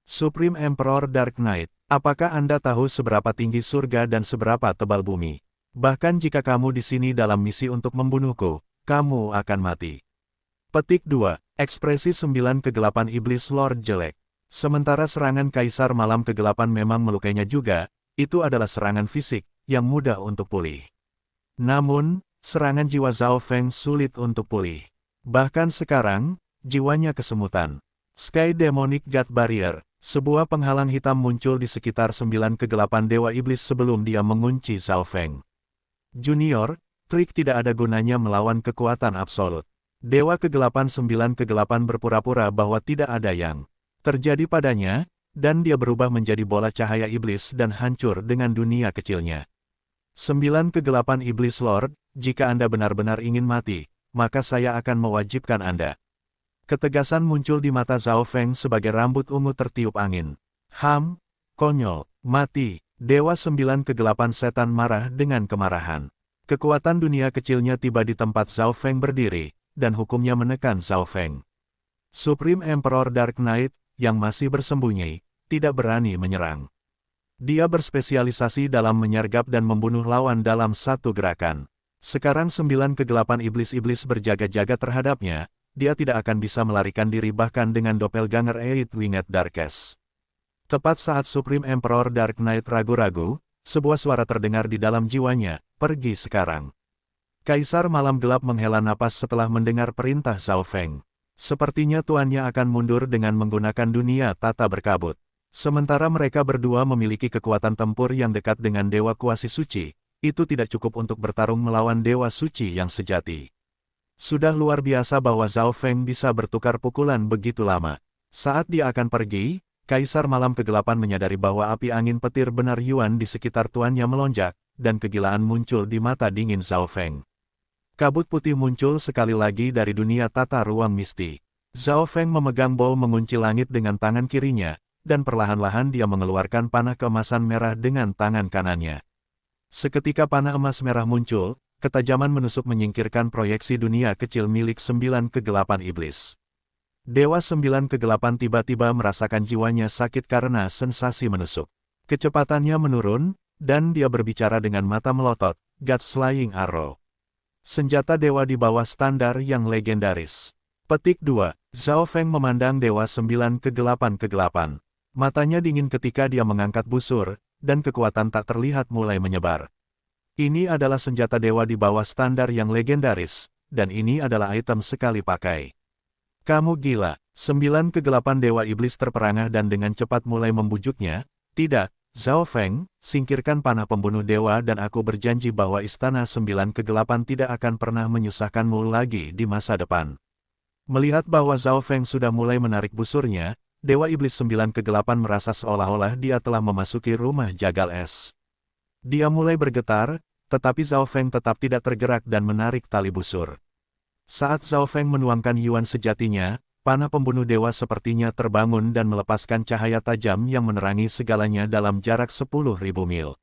Supreme Emperor Dark Knight, apakah Anda tahu seberapa tinggi surga dan seberapa tebal bumi? Bahkan jika kamu di sini dalam misi untuk membunuhku, kamu akan mati. Petik 2. Ekspresi 9 kegelapan iblis Lord jelek. Sementara serangan Kaisar Malam Kegelapan memang melukainya juga, itu adalah serangan fisik, yang mudah untuk pulih. Namun, serangan jiwa Zhao Feng sulit untuk pulih. Bahkan sekarang, jiwanya kesemutan. Sky Demonic God Barrier, sebuah penghalang hitam muncul di sekitar 9 kegelapan dewa iblis sebelum dia mengunci Zhao Feng. Junior, trik tidak ada gunanya melawan kekuatan absolut. Dewa kegelapan 9 kegelapan berpura-pura bahwa tidak ada yang terjadi padanya, dan dia berubah menjadi bola cahaya iblis dan hancur dengan dunia kecilnya. 9 kegelapan iblis Lord, jika Anda benar-benar ingin mati, maka saya akan mewajibkan Anda. Ketegasan muncul di mata Zhao Feng sebagai rambut ungu tertiup angin. Konyol, mati, Dewa 9 kegelapan setan marah dengan kemarahan. Kekuatan dunia kecilnya tiba di tempat Zhao Feng berdiri, dan hukumnya menekan Zhao Feng. Supreme Emperor Dark Knight, yang masih bersembunyi, tidak berani menyerang. Dia berspesialisasi dalam menyergap dan membunuh lawan dalam satu gerakan. Sekarang 9 kegelapan iblis-iblis berjaga-jaga terhadapnya, dia tidak akan bisa melarikan diri bahkan dengan doppelganger Eight Winged Darkest. Tepat saat Supreme Emperor Dark Knight ragu-ragu, sebuah suara terdengar di dalam jiwanya, pergi sekarang. Kaisar Malam Gelap menghela napas setelah mendengar perintah Zhao Feng. Sepertinya tuannya akan mundur dengan menggunakan dunia tata berkabut. Sementara mereka berdua memiliki kekuatan tempur yang dekat dengan Dewa Kuasi Suci, itu tidak cukup untuk bertarung melawan Dewa Suci yang sejati. Sudah luar biasa bahwa Zhao Feng bisa bertukar pukulan begitu lama. Saat dia akan pergi, Kaisar Malam Kegelapan menyadari bahwa api angin petir benar Yuan di sekitar tuannya melonjak, dan kegilaan muncul di mata dingin Zhao Feng. Kabut putih muncul sekali lagi dari dunia tata ruang misti. Zhao Feng memegang bow mengunci langit dengan tangan kirinya, dan perlahan-lahan dia mengeluarkan panah keemasan merah dengan tangan kanannya. Seketika panah emas merah muncul, ketajaman menusuk menyingkirkan proyeksi dunia kecil milik 9 kegelapan iblis. Dewa 9 kegelapan tiba-tiba merasakan jiwanya sakit karena sensasi menusuk. Kecepatannya menurun, dan dia berbicara dengan mata melotot, God's Flying Arrow. Senjata dewa di bawah standar yang legendaris. Petik 2. Zhao Feng memandang Dewa 9 kegelapan. Matanya dingin ketika dia mengangkat busur, dan kekuatan tak terlihat mulai menyebar. Ini adalah senjata dewa di bawah standar yang legendaris, dan ini adalah item sekali pakai. Kamu gila. 9 kegelapan dewa iblis terperangah dan dengan cepat mulai membujuknya. Tidak, Zhao Feng, singkirkan panah pembunuh dewa dan aku berjanji bahwa Istana Sembilan Kegelapan tidak akan pernah menyusahkanmu lagi di masa depan. Melihat bahwa Zhao Feng sudah mulai menarik busurnya, Dewa Iblis Sembilan Kegelapan merasa seolah-olah dia telah memasuki rumah jagal es. Dia mulai bergetar, tetapi Zhao Feng tetap tidak tergerak dan menarik tali busur. Saat Zhao Feng menuangkan Yuan sejatinya, panah pembunuh dewa sepertinya terbangun dan melepaskan cahaya tajam yang menerangi segalanya dalam jarak 10.000 mil.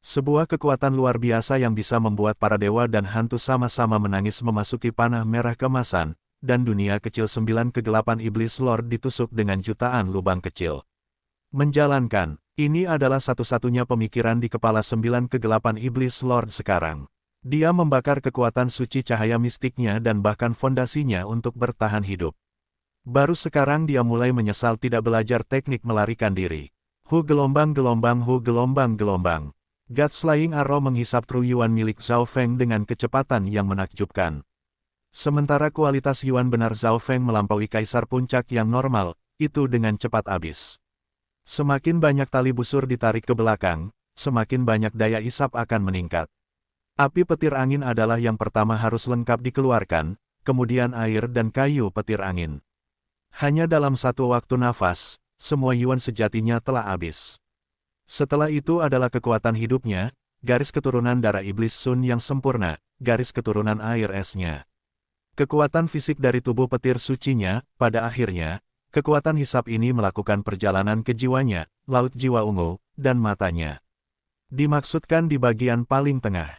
Sebuah kekuatan luar biasa yang bisa membuat para dewa dan hantu sama-sama menangis memasuki panah merah kemasan, dan dunia kecil Sembilan Kegelapan Iblis Lord ditusuk dengan jutaan lubang kecil. Menjalankan, ini adalah satu-satunya pemikiran di kepala Sembilan Kegelapan Iblis Lord sekarang. Dia membakar kekuatan suci cahaya mistiknya dan bahkan fondasinya untuk bertahan hidup. Baru sekarang dia mulai menyesal tidak belajar teknik melarikan diri. Hu gelombang-gelombang, hu gelombang-gelombang. God's Flying Arrow menghisap True Yuan milik Zhao Feng dengan kecepatan yang menakjubkan. Sementara kualitas Yuan benar Zhao Feng melampaui kaisar puncak yang normal, itu dengan cepat habis. Semakin banyak tali busur ditarik ke belakang, semakin banyak daya isap akan meningkat. Api petir angin adalah yang pertama harus lengkap dikeluarkan, kemudian air dan kayu petir angin. Hanya dalam satu waktu nafas, semua Yuan sejatinya telah habis. Setelah itu adalah kekuatan hidupnya, garis keturunan darah iblis Sun yang sempurna, garis keturunan air esnya. Kekuatan fisik dari tubuh petir sucinya, pada akhirnya, kekuatan hisap ini melakukan perjalanan ke jiwanya, laut jiwa ungu, dan matanya. Dimaksudkan di bagian paling tengah.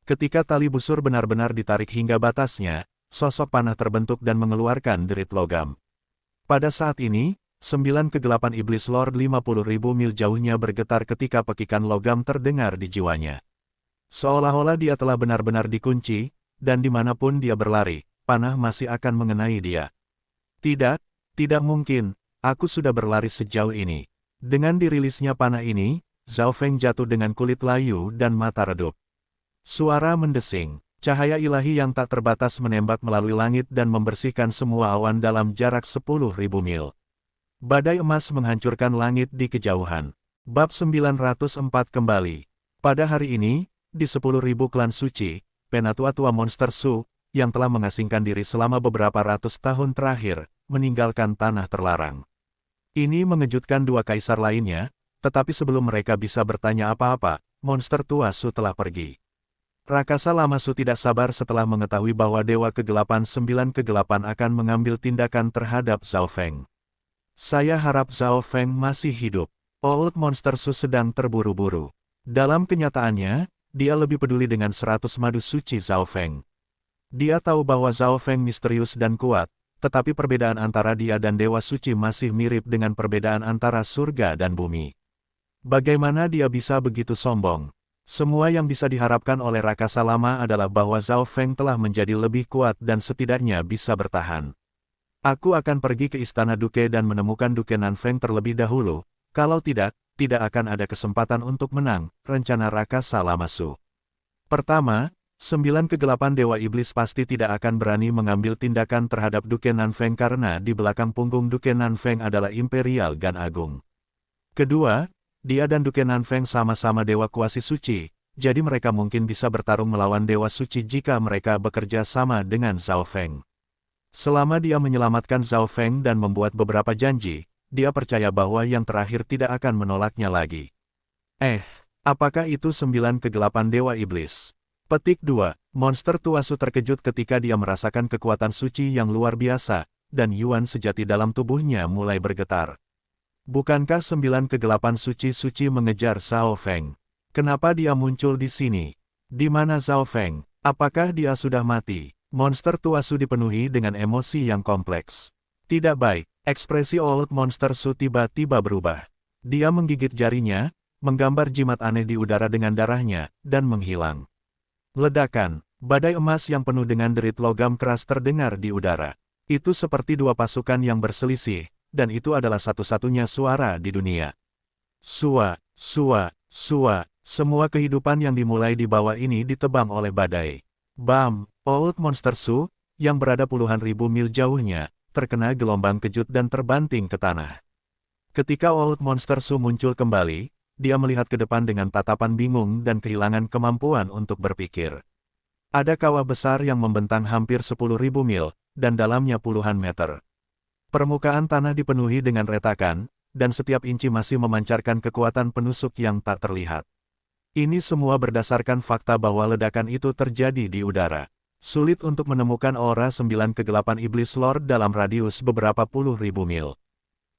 Ketika tali busur benar-benar ditarik hingga batasnya, sosok panah terbentuk dan mengeluarkan derit logam. Pada saat ini, Sembilan Kegelapan Iblis Lord 50.000 mil jauhnya bergetar ketika pekikan logam terdengar di jiwanya. Seolah-olah dia telah benar-benar dikunci, dan dimanapun dia berlari, panah masih akan mengenai dia. Tidak mungkin, aku sudah berlari sejauh ini. Dengan dirilisnya panah ini, Zhao Feng jatuh dengan kulit layu dan mata redup. Suara mendesing. Cahaya ilahi yang tak terbatas menembak melalui langit dan membersihkan semua awan dalam jarak 10.000 mil. Badai emas menghancurkan langit di kejauhan. Bab 904 kembali. Pada hari ini, di 10.000 klan suci, penatua-tua monster Su, yang telah mengasingkan diri selama beberapa ratus tahun terakhir, meninggalkan tanah terlarang. Ini mengejutkan dua kaisar lainnya, tetapi sebelum mereka bisa bertanya apa-apa, monster tua Su telah pergi. Rakasa lama Su tidak sabar setelah mengetahui bahwa Dewa Kegelapan Sembilan Kegelapan akan mengambil tindakan terhadap Zhao Feng. Saya harap Zhao Feng masih hidup. Old Monster Su sedang terburu-buru. Dalam kenyataannya, dia lebih peduli dengan 100 madu suci Zhao Feng. Dia tahu bahwa Zhao Feng misterius dan kuat, tetapi perbedaan antara dia dan Dewa Suci masih mirip dengan perbedaan antara surga dan bumi. Bagaimana dia bisa begitu sombong? Semua yang bisa diharapkan oleh Rakasa Lama adalah bahwa Zhao Feng telah menjadi lebih kuat dan setidaknya bisa bertahan. Aku akan pergi ke Istana Duke dan menemukan Duke Nanfeng terlebih dahulu, kalau tidak akan ada kesempatan untuk menang, rencana Rakasa Lama Su. Pertama, 9 kegelapan Dewa Iblis pasti tidak akan berani mengambil tindakan terhadap Duke Nanfeng karena di belakang punggung Duke Nanfeng adalah Imperial Gan Agung. Kedua, dia dan Duke Nanfeng sama-sama Dewa Kuasi Suci, jadi mereka mungkin bisa bertarung melawan Dewa Suci jika mereka bekerja sama dengan Zhao Feng. Selama dia menyelamatkan Zhao Feng dan membuat beberapa janji, dia percaya bahwa yang terakhir tidak akan menolaknya lagi. Apakah itu 9 kegelapan Dewa Iblis? Petik 2. Monster tua Su terkejut ketika dia merasakan kekuatan suci yang luar biasa, dan Yuan sejati dalam tubuhnya mulai bergetar. Bukankah 9 kegelapan suci-suci mengejar Zhao Feng? Kenapa dia muncul di sini? Di mana Zhao Feng? Apakah dia sudah mati? Monster tua Su dipenuhi dengan emosi yang kompleks. Tidak baik, ekspresi Old Monster Su tiba-tiba berubah. Dia menggigit jarinya, menggambar jimat aneh di udara dengan darahnya, dan menghilang. Ledakan, badai emas yang penuh dengan derit logam keras terdengar di udara. Itu seperti dua pasukan yang berselisih, dan itu adalah satu-satunya suara di dunia. Sua, semua kehidupan yang dimulai di bawah ini ditebang oleh badai. Bam, Old Monster Su, yang berada puluhan ribu mil jauhnya, terkena gelombang kejut dan terbanting ke tanah. Ketika Old Monster Su muncul kembali, dia melihat ke depan dengan tatapan bingung dan kehilangan kemampuan untuk berpikir. Ada kawah besar yang membentang hampir 10.000 mil, dan dalamnya puluhan meter. Permukaan tanah dipenuhi dengan retakan, dan setiap inci masih memancarkan kekuatan penusuk yang tak terlihat. Ini semua berdasarkan fakta bahwa ledakan itu terjadi di udara. Sulit untuk menemukan aura 9 kegelapan iblis Lord dalam radius beberapa puluh ribu mil.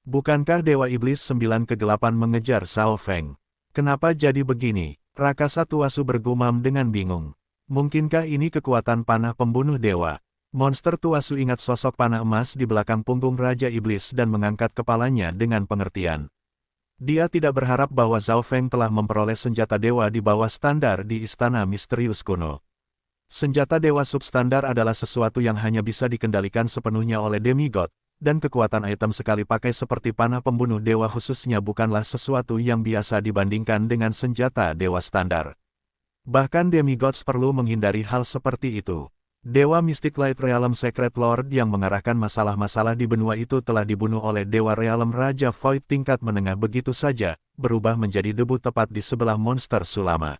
Bukankah Dewa Iblis 9 kegelapan mengejar Zhao Feng? Kenapa jadi begini? Rakasa Tuasu bergumam dengan bingung. Mungkinkah ini kekuatan panah pembunuh dewa? Monster Tuasu ingat sosok panah emas di belakang punggung Raja Iblis dan mengangkat kepalanya dengan pengertian. Dia tidak berharap bahwa Zhao Feng telah memperoleh senjata dewa di bawah standar di Istana Misterius Kuno. Senjata dewa substandar adalah sesuatu yang hanya bisa dikendalikan sepenuhnya oleh demigod, dan kekuatan item sekali pakai seperti panah pembunuh dewa khususnya bukanlah sesuatu yang biasa dibandingkan dengan senjata dewa standar. Bahkan demigods perlu menghindari hal seperti itu. Dewa Mystic Light Realm Secret Lord yang mengarahkan masalah-masalah di benua itu telah dibunuh oleh Dewa Realm Raja Void tingkat menengah begitu saja, berubah menjadi debu tepat di sebelah monster Sulama.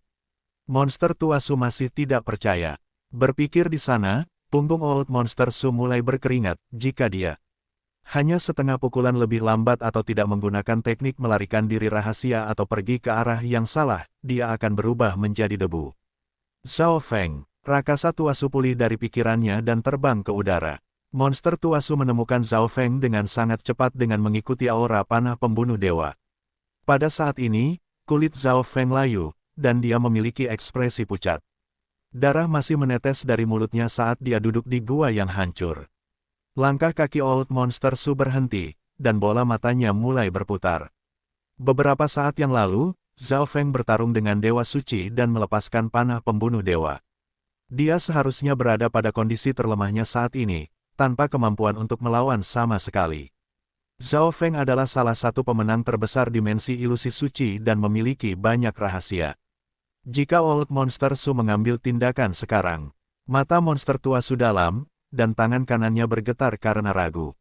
Monster Tuasu masih tidak percaya. Berpikir di sana, punggung Old Monster Su mulai berkeringat, jika dia hanya setengah pukulan lebih lambat atau tidak menggunakan teknik melarikan diri rahasia atau pergi ke arah yang salah, dia akan berubah menjadi debu. Zhao Feng, rakasa Tuasu pulih dari pikirannya dan terbang ke udara. Monster Tuasu menemukan Zhao Feng dengan sangat cepat dengan mengikuti aura panah pembunuh dewa. Pada saat ini, kulit Zhao Feng layu, dan dia memiliki ekspresi pucat. Darah masih menetes dari mulutnya saat dia duduk di gua yang hancur. Langkah kaki Old Monster Su berhenti, dan bola matanya mulai berputar. Beberapa saat yang lalu, Zhao Feng bertarung dengan Dewa Suci dan melepaskan panah pembunuh dewa. Dia seharusnya berada pada kondisi terlemahnya saat ini, tanpa kemampuan untuk melawan sama sekali. Zhao Feng adalah salah satu pemenang terbesar dimensi ilusi suci dan memiliki banyak rahasia. Jika Old Monster Su mengambil tindakan sekarang, mata monster tua Su dalam, dan tangan kanannya bergetar karena ragu.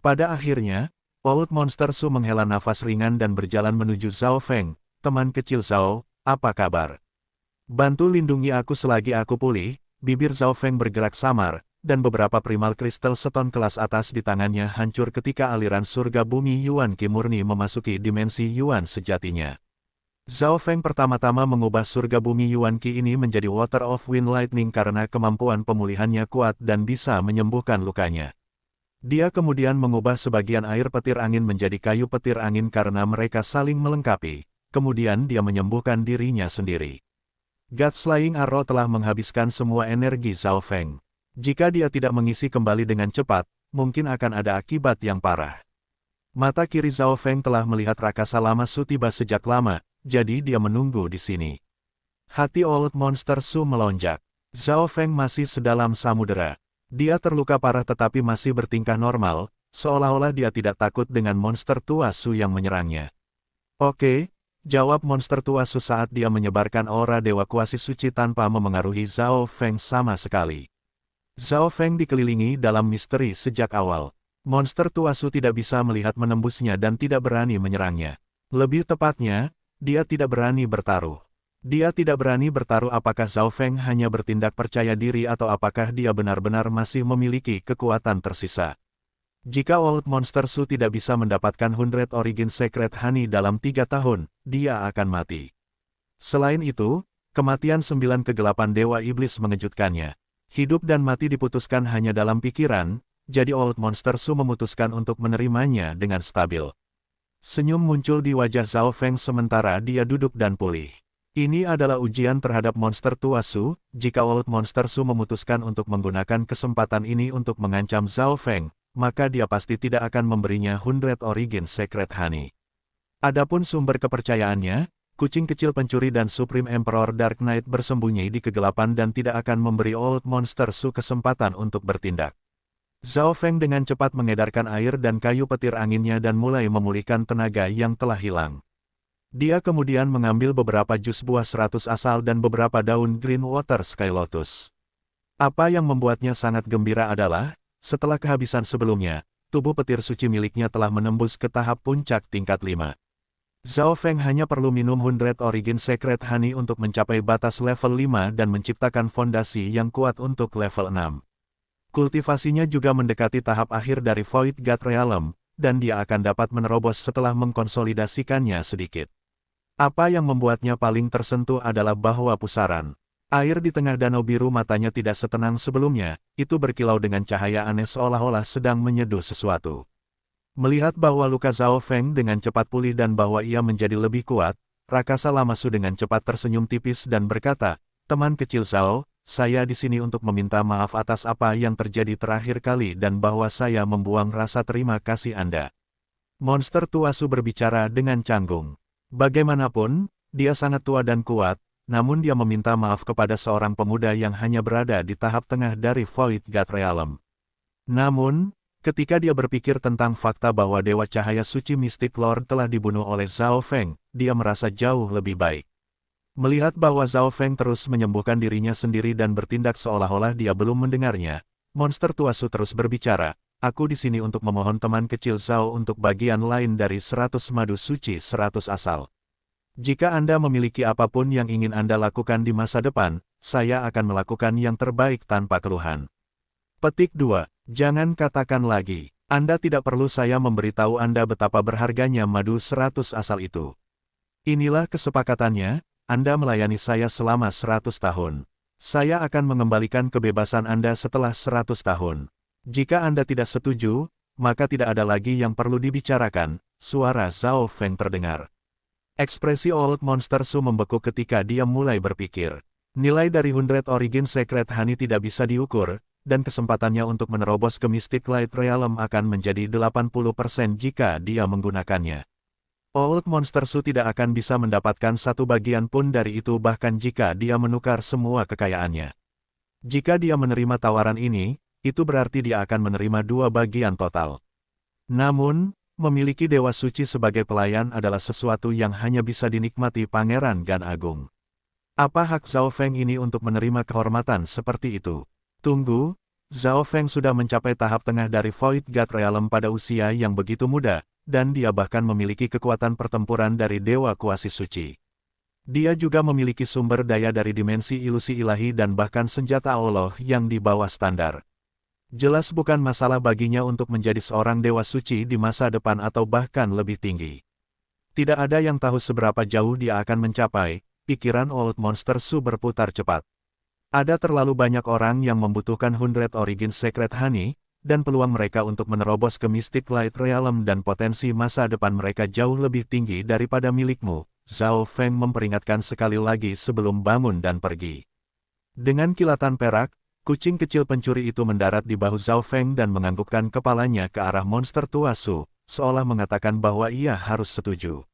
Pada akhirnya, Old Monster Su menghela nafas ringan dan berjalan menuju Zhao Feng. Teman kecil Zhao, apa kabar? Bantu lindungi aku selagi aku pulih. Bibir Zhao Feng bergerak samar, dan beberapa primal kristal seton kelas atas di tangannya hancur ketika aliran surga bumi Yuan Qi murni memasuki dimensi Yuan sejatinya. Zhao Feng pertama-tama mengubah surga bumi Yuan Qi ini menjadi Water of Wind Lightning karena kemampuan pemulihannya kuat dan bisa menyembuhkan lukanya. Dia kemudian mengubah sebagian air petir angin menjadi kayu petir angin karena mereka saling melengkapi. Kemudian dia menyembuhkan dirinya sendiri. God's Flying Arrow telah menghabiskan semua energi Zhao Feng. Jika dia tidak mengisi kembali dengan cepat, mungkin akan ada akibat yang parah. Mata kiri Zhao Feng telah melihat rakasa lama Su tiba sejak lama, jadi dia menunggu di sini. Hati Old Monster Su melonjak. Zhao Feng masih sedalam samudera. Dia terluka parah tetapi masih bertingkah normal, seolah-olah dia tidak takut dengan monster tua Su yang menyerangnya. Oke, jawab monster tua Su saat dia menyebarkan aura dewa kuasi suci tanpa memengaruhi Zhao Feng sama sekali. Zhao Feng dikelilingi dalam misteri sejak awal. Monster tua Su tidak bisa melihat menembusnya dan tidak berani menyerangnya. Lebih tepatnya, dia tidak berani bertaruh. Dia tidak berani bertaruh apakah Zhao Feng hanya bertindak percaya diri atau apakah dia benar-benar masih memiliki kekuatan tersisa. Jika Old Monster Su tidak bisa mendapatkan 100 Origin Secret Honey dalam 3 tahun, dia akan mati. Selain itu, kematian 9 kegelapan Dewa Iblis mengejutkannya. Hidup dan mati diputuskan hanya dalam pikiran, jadi Old Monster Su memutuskan untuk menerimanya dengan stabil. Senyum muncul di wajah Zhao Feng sementara dia duduk dan pulih. Ini adalah ujian terhadap monster tua Su. Jika Old Monster Su memutuskan untuk menggunakan kesempatan ini untuk mengancam Zhao Feng, maka dia pasti tidak akan memberinya 100 Origin Secret Honey. Adapun sumber kepercayaannya, kucing kecil pencuri dan Supreme Emperor Dark Knight bersembunyi di kegelapan dan tidak akan memberi Old Monster Su kesempatan untuk bertindak. Zhao Feng dengan cepat mengedarkan air dan kayu petir anginnya dan mulai memulihkan tenaga yang telah hilang. Dia kemudian mengambil beberapa jus buah 100 asal dan beberapa daun Green Water Sky Lotus. Apa yang membuatnya sangat gembira adalah, setelah kehabisan sebelumnya, tubuh petir suci miliknya telah menembus ke tahap puncak tingkat 5. Zhao Feng hanya perlu minum 100 Origin Secret Honey untuk mencapai batas level 5 dan menciptakan fondasi yang kuat untuk level 6. Kultivasinya juga mendekati tahap akhir dari Void God Realm, dan dia akan dapat menerobos setelah mengkonsolidasikannya sedikit. Apa yang membuatnya paling tersentuh adalah bahwa pusaran air di tengah danau biru matanya tidak setenang sebelumnya, itu berkilau dengan cahaya aneh seolah-olah sedang menyeduh sesuatu. Melihat bahwa luka Zhao Feng dengan cepat pulih dan bahwa ia menjadi lebih kuat, Rakasa Lamasu dengan cepat tersenyum tipis dan berkata, "Teman kecil Zhao, saya di sini untuk meminta maaf atas apa yang terjadi terakhir kali dan bahwa saya membuang rasa terima kasih Anda." Monster tua Su berbicara dengan canggung. Bagaimanapun, dia sangat tua dan kuat, namun dia meminta maaf kepada seorang pemuda yang hanya berada di tahap tengah dari Void God Realm. Namun, ketika dia berpikir tentang fakta bahwa Dewa Cahaya Suci Mystic Lord telah dibunuh oleh Zhao Feng, dia merasa jauh lebih baik. Melihat bahwa Zhao Feng terus menyembuhkan dirinya sendiri dan bertindak seolah-olah dia belum mendengarnya, monster tua Su terus berbicara, "Aku di sini untuk memohon teman kecil Zhao untuk bagian lain dari 100 madu suci 100 asal. Jika Anda memiliki apapun yang ingin Anda lakukan di masa depan, saya akan melakukan yang terbaik tanpa keluhan." Petik 2. Jangan katakan lagi. Anda tidak perlu saya memberitahu Anda betapa berharganya madu 100 asal itu. Inilah kesepakatannya. Anda melayani saya selama 100 tahun. Saya akan mengembalikan kebebasan Anda setelah 100 tahun. Jika Anda tidak setuju, maka tidak ada lagi yang perlu dibicarakan. Suara Zhao Feng terdengar. Ekspresi Old Monster Su membeku ketika dia mulai berpikir. Nilai dari 100 Origin Secret Honey tidak bisa diukur, dan kesempatannya untuk menerobos ke Mystic Light Realm akan menjadi 80% jika dia menggunakannya. Old Monster Su tidak akan bisa mendapatkan satu bagian pun dari itu bahkan jika dia menukar semua kekayaannya. Jika dia menerima tawaran ini, itu berarti dia akan menerima 2 bagian total. Namun, memiliki Dewa Suci sebagai pelayan adalah sesuatu yang hanya bisa dinikmati Pangeran Gan Agung. Apa hak Zhao Feng ini untuk menerima kehormatan seperti itu? Tunggu, Zhao Feng sudah mencapai tahap tengah dari Void God Realm pada usia yang begitu muda, dan dia bahkan memiliki kekuatan pertempuran dari Dewa Kuasi Suci. Dia juga memiliki sumber daya dari dimensi ilusi ilahi dan bahkan senjata Allah yang di bawah standar. Jelas bukan masalah baginya untuk menjadi seorang Dewa Suci di masa depan atau bahkan lebih tinggi. Tidak ada yang tahu seberapa jauh dia akan mencapai, pikiran Old Monster Su berputar cepat. Ada terlalu banyak orang yang membutuhkan 100 Origin Secret Honey, dan peluang mereka untuk menerobos ke Mystic Light Realm dan potensi masa depan mereka jauh lebih tinggi daripada milikmu. Zhao Feng memperingatkan sekali lagi sebelum bangun dan pergi. Dengan kilatan perak, kucing kecil pencuri itu mendarat di bahu Zhao Feng dan menganggukkan kepalanya ke arah monster tua Su, seolah mengatakan bahwa ia harus setuju.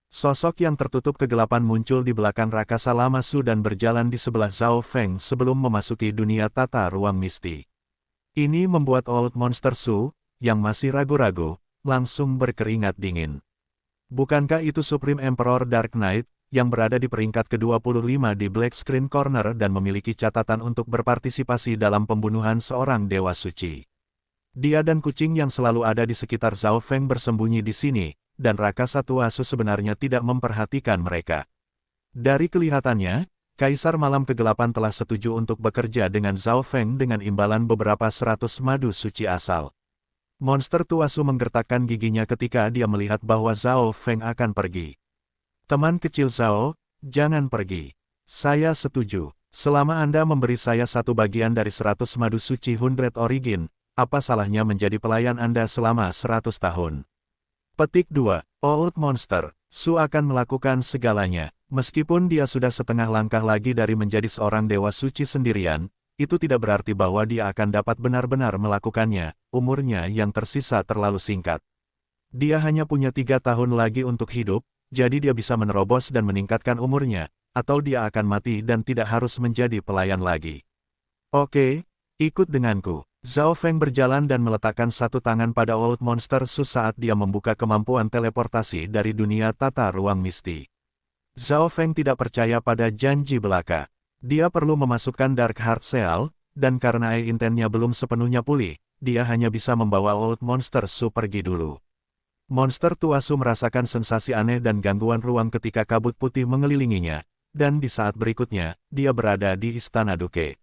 Sosok yang tertutup kegelapan muncul di belakang Rakasa Lama Su dan berjalan di sebelah Zhao Feng sebelum memasuki dunia tata ruang misti. Ini membuat Old Monster Su, yang masih ragu-ragu, langsung berkeringat dingin. Bukankah itu Supreme Emperor Dark Knight, yang berada di peringkat ke-25 di Black Screen Corner dan memiliki catatan untuk berpartisipasi dalam pembunuhan seorang Dewa Suci? Dia dan kucing yang selalu ada di sekitar Zhao Feng bersembunyi di sini, dan Rakasa Tua Su sebenarnya tidak memperhatikan mereka. Dari kelihatannya, Kaisar Malam Kegelapan telah setuju untuk bekerja dengan Zhao Feng dengan imbalan beberapa 100 madu suci asal. Monster tua Su menggertakkan giginya ketika dia melihat bahwa Zhao Feng akan pergi. Teman kecil Zhao, jangan pergi. Saya setuju. Selama Anda memberi saya satu bagian dari 100 madu suci 100 Origin, apa salahnya menjadi pelayan Anda selama 100 tahun? Petik 2. Old Monster Su akan melakukan segalanya. Meskipun dia sudah setengah langkah lagi dari menjadi seorang Dewa Suci sendirian, itu tidak berarti bahwa dia akan dapat benar-benar melakukannya. Umurnya yang tersisa terlalu singkat. Dia hanya punya 3 tahun lagi untuk hidup, jadi dia bisa menerobos dan meningkatkan umurnya, atau dia akan mati dan tidak harus menjadi pelayan lagi. Oke, ikut denganku. Zhao Feng berjalan dan meletakkan satu tangan pada Old Monster Su saat dia membuka kemampuan teleportasi dari dunia tata ruang misti. Zhao Feng tidak percaya pada janji belaka. Dia perlu memasukkan Dark Heart Seal, dan karena intennya belum sepenuhnya pulih, dia hanya bisa membawa Old Monster Su pergi dulu. Monster tua Su merasakan sensasi aneh dan gangguan ruang ketika kabut putih mengelilinginya, dan di saat berikutnya, dia berada di Istana Duke.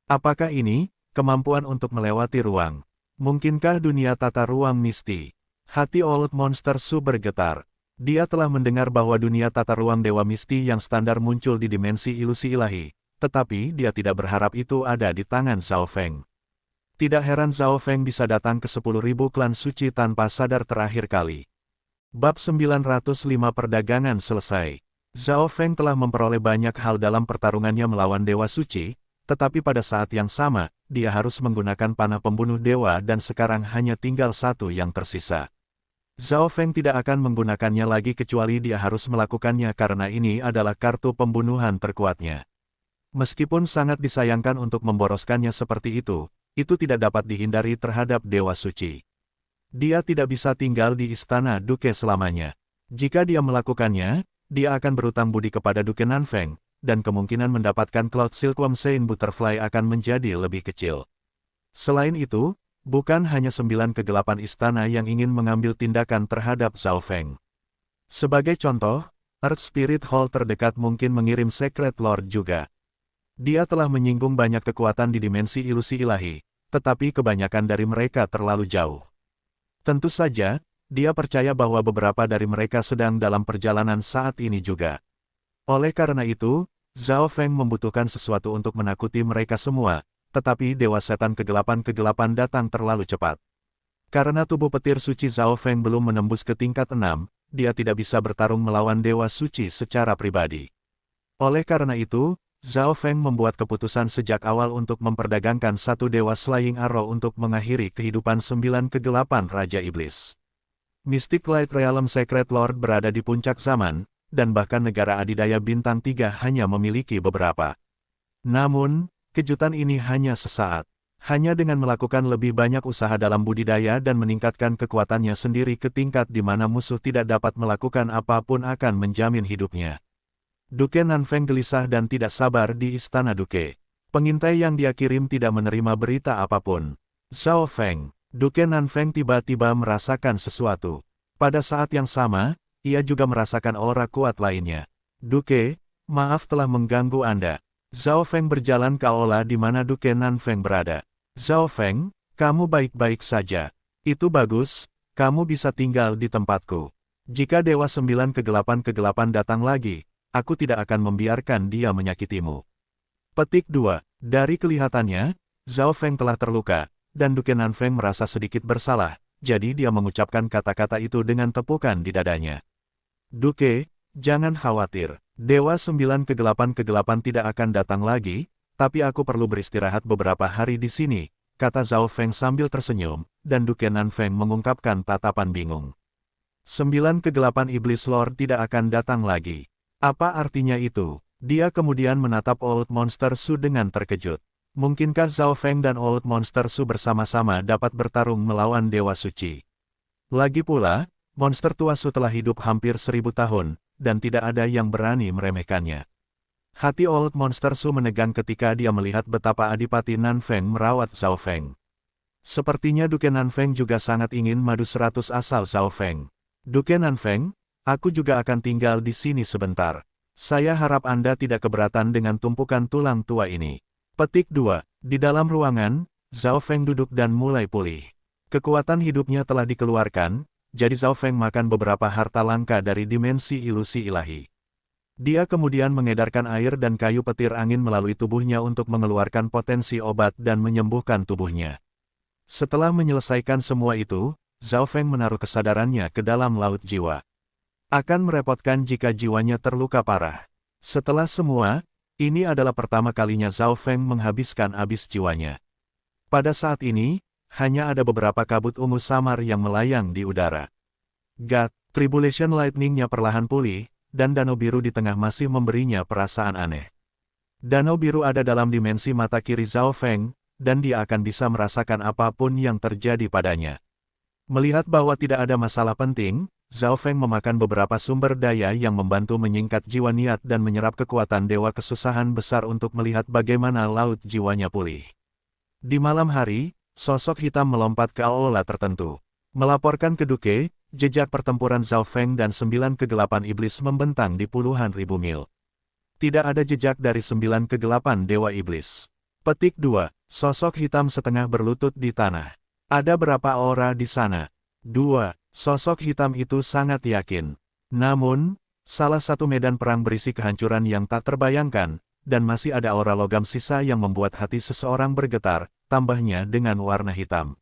Apakah ini kemampuan untuk melewati ruang? Mungkinkah dunia tata ruang misti? Hati Old Monster Su bergetar. Dia telah mendengar bahwa dunia tata ruang dewa misti yang standar muncul di dimensi ilusi ilahi, tetapi dia tidak berharap itu ada di tangan Zhao Feng. Tidak heran Zhao Feng bisa datang ke 10.000 klan suci tanpa sadar terakhir kali. Bab 905 perdagangan selesai. Zhao Feng telah memperoleh banyak hal dalam pertarungannya melawan Dewa Suci, tetapi pada saat yang sama, dia harus menggunakan panah pembunuh dewa dan sekarang hanya tinggal satu yang tersisa. Zhao Feng tidak akan menggunakannya lagi kecuali dia harus melakukannya karena ini adalah kartu pembunuhan terkuatnya. Meskipun sangat disayangkan untuk memboroskannya seperti itu tidak dapat dihindari terhadap Dewa Suci. Dia tidak bisa tinggal di Istana Duke selamanya. Jika dia melakukannya, dia akan berutang budi kepada Duke Nanfeng, dan kemungkinan mendapatkan Cloud Silkworm Saint Butterfly akan menjadi lebih kecil. Selain itu, bukan hanya 9 kegelapan istana yang ingin mengambil tindakan terhadap Zhao Feng. Sebagai contoh, Earth Spirit Hall terdekat mungkin mengirim Secret Lord juga. Dia telah menyinggung banyak kekuatan di dimensi ilusi ilahi, tetapi kebanyakan dari mereka terlalu jauh. Tentu saja, dia percaya bahwa beberapa dari mereka sedang dalam perjalanan saat ini juga. Oleh karena itu, Zhao Feng membutuhkan sesuatu untuk menakuti mereka semua, tetapi Dewa Setan Kegelapan datang terlalu cepat. Karena tubuh petir suci Zhao Feng belum menembus ke tingkat 6, dia tidak bisa bertarung melawan Dewa Suci secara pribadi. Oleh karena itu, Zhao Feng membuat keputusan sejak awal untuk memperdagangkan satu Dewa Slaying Arrow untuk mengakhiri kehidupan 9 kegelapan Raja Iblis. Mystic Light Realm Secret Lord berada di puncak zaman, dan bahkan negara adidaya bintang 3 hanya memiliki beberapa. Namun, kejutan ini hanya sesaat. Hanya dengan melakukan lebih banyak usaha dalam budidaya dan meningkatkan kekuatannya sendiri ke tingkat di mana musuh tidak dapat melakukan apapun akan menjamin hidupnya. Duke Nanfeng gelisah dan tidak sabar di Istana Duke. Pengintai yang dia kirim tidak menerima berita apapun. Zhao Feng, Duke Nanfeng tiba-tiba merasakan sesuatu. Pada saat yang sama, ia juga merasakan aura kuat lainnya. Duke, maaf telah mengganggu Anda. Zhao Feng berjalan ke aula di mana Duke Nanfeng berada. Zhao Feng, kamu baik-baik saja. Itu bagus, kamu bisa tinggal di tempatku. Jika Dewa 9 Kegelapan datang lagi, aku tidak akan membiarkan dia menyakitimu. Petik 2. Dari kelihatannya, Zhao Feng telah terluka, dan Duke Nanfeng merasa sedikit bersalah, jadi dia mengucapkan kata-kata itu dengan tepukan di dadanya. Duke, jangan khawatir, Dewa 9 Kegelapan tidak akan datang lagi, tapi aku perlu beristirahat beberapa hari di sini, kata Zhao Feng sambil tersenyum, dan Duke Nanfeng mengungkapkan tatapan bingung. 9 Kegelapan Iblis Lord tidak akan datang lagi. Apa artinya itu? Dia kemudian menatap Old Monster Su dengan terkejut. Mungkinkah Zhao Feng dan Old Monster Su bersama-sama dapat bertarung melawan Dewa Suci? Lagi pula, monster tua Su telah hidup hampir 1000 tahun, dan tidak ada yang berani meremehkannya. Hati Old Monster Su menegang ketika dia melihat betapa Adipati Nanfeng merawat Zhao Feng. Sepertinya Duke Nanfeng juga sangat ingin madu 100 asal Zhao Feng. Duke Nanfeng, aku juga akan tinggal di sini sebentar. Saya harap Anda tidak keberatan dengan tumpukan tulang tua ini. Petik 2. Di dalam ruangan, Zhao Feng duduk dan mulai pulih. Kekuatan hidupnya telah dikeluarkan, jadi Zhao Feng makan beberapa harta langka dari dimensi ilusi ilahi. Dia kemudian mengedarkan air dan kayu petir angin melalui tubuhnya untuk mengeluarkan potensi obat dan menyembuhkan tubuhnya. Setelah menyelesaikan semua itu, Zhao Feng menaruh kesadarannya ke dalam laut jiwa. Akan merepotkan jika jiwanya terluka parah. Setelah semua, ini adalah pertama kalinya Zhao Feng menghabiskan habis jiwanya. Pada saat ini, hanya ada beberapa kabut ungu samar yang melayang di udara. God, Tribulation Lightning-nya perlahan pulih, dan danau biru di tengah masih memberinya perasaan aneh. Danau biru ada dalam dimensi mata kiri Zhao Feng, dan dia akan bisa merasakan apapun yang terjadi padanya. Melihat bahwa tidak ada masalah penting, Zhao Feng memakan beberapa sumber daya yang membantu menyingkat jiwa niat dan menyerap kekuatan dewa kesusahan besar untuk melihat bagaimana laut jiwanya pulih. Di malam hari, sosok hitam melompat ke aula tertentu. Melaporkan ke Duke, jejak pertempuran Zhao Feng dan 9 kegelapan iblis membentang di puluhan ribu mil. Tidak ada jejak dari 9 kegelapan dewa iblis. Petik 2. Sosok hitam setengah berlutut di tanah. Ada berapa aura di sana? 2. Sosok hitam itu sangat yakin. Namun, salah satu medan perang berisi kehancuran yang tak terbayangkan, dan masih ada aura logam sisa yang membuat hati seseorang bergetar, tambahnya dengan warna hitam.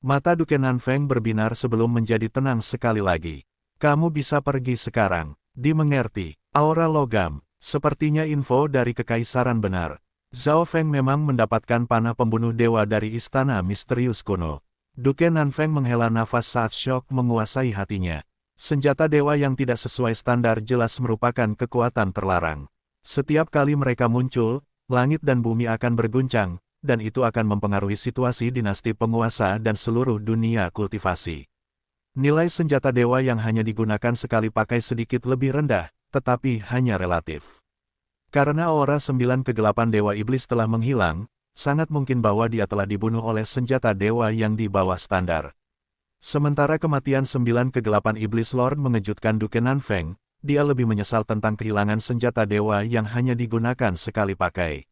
Mata Duke Nanfeng berbinar sebelum menjadi tenang sekali lagi. Kamu bisa pergi sekarang. Dimengerti. Aura logam. Sepertinya info dari kekaisaran benar. Zhao Feng memang mendapatkan panah pembunuh dewa dari istana misterius kuno. Duke Nanfeng menghela nafas saat syok menguasai hatinya. Senjata dewa yang tidak sesuai standar jelas merupakan kekuatan terlarang. Setiap kali mereka muncul, langit dan bumi akan berguncang, dan itu akan mempengaruhi situasi dinasti penguasa dan seluruh dunia kultivasi. Nilai senjata dewa yang hanya digunakan sekali pakai sedikit lebih rendah, tetapi hanya relatif. Karena aura 9 kegelapan dewa iblis telah menghilang, sangat mungkin bahwa dia telah dibunuh oleh senjata dewa yang di bawah standar. Sementara kematian 9 kegelapan iblis Lord mengejutkan Duke Nanfeng, dia lebih menyesal tentang kehilangan senjata dewa yang hanya digunakan sekali pakai.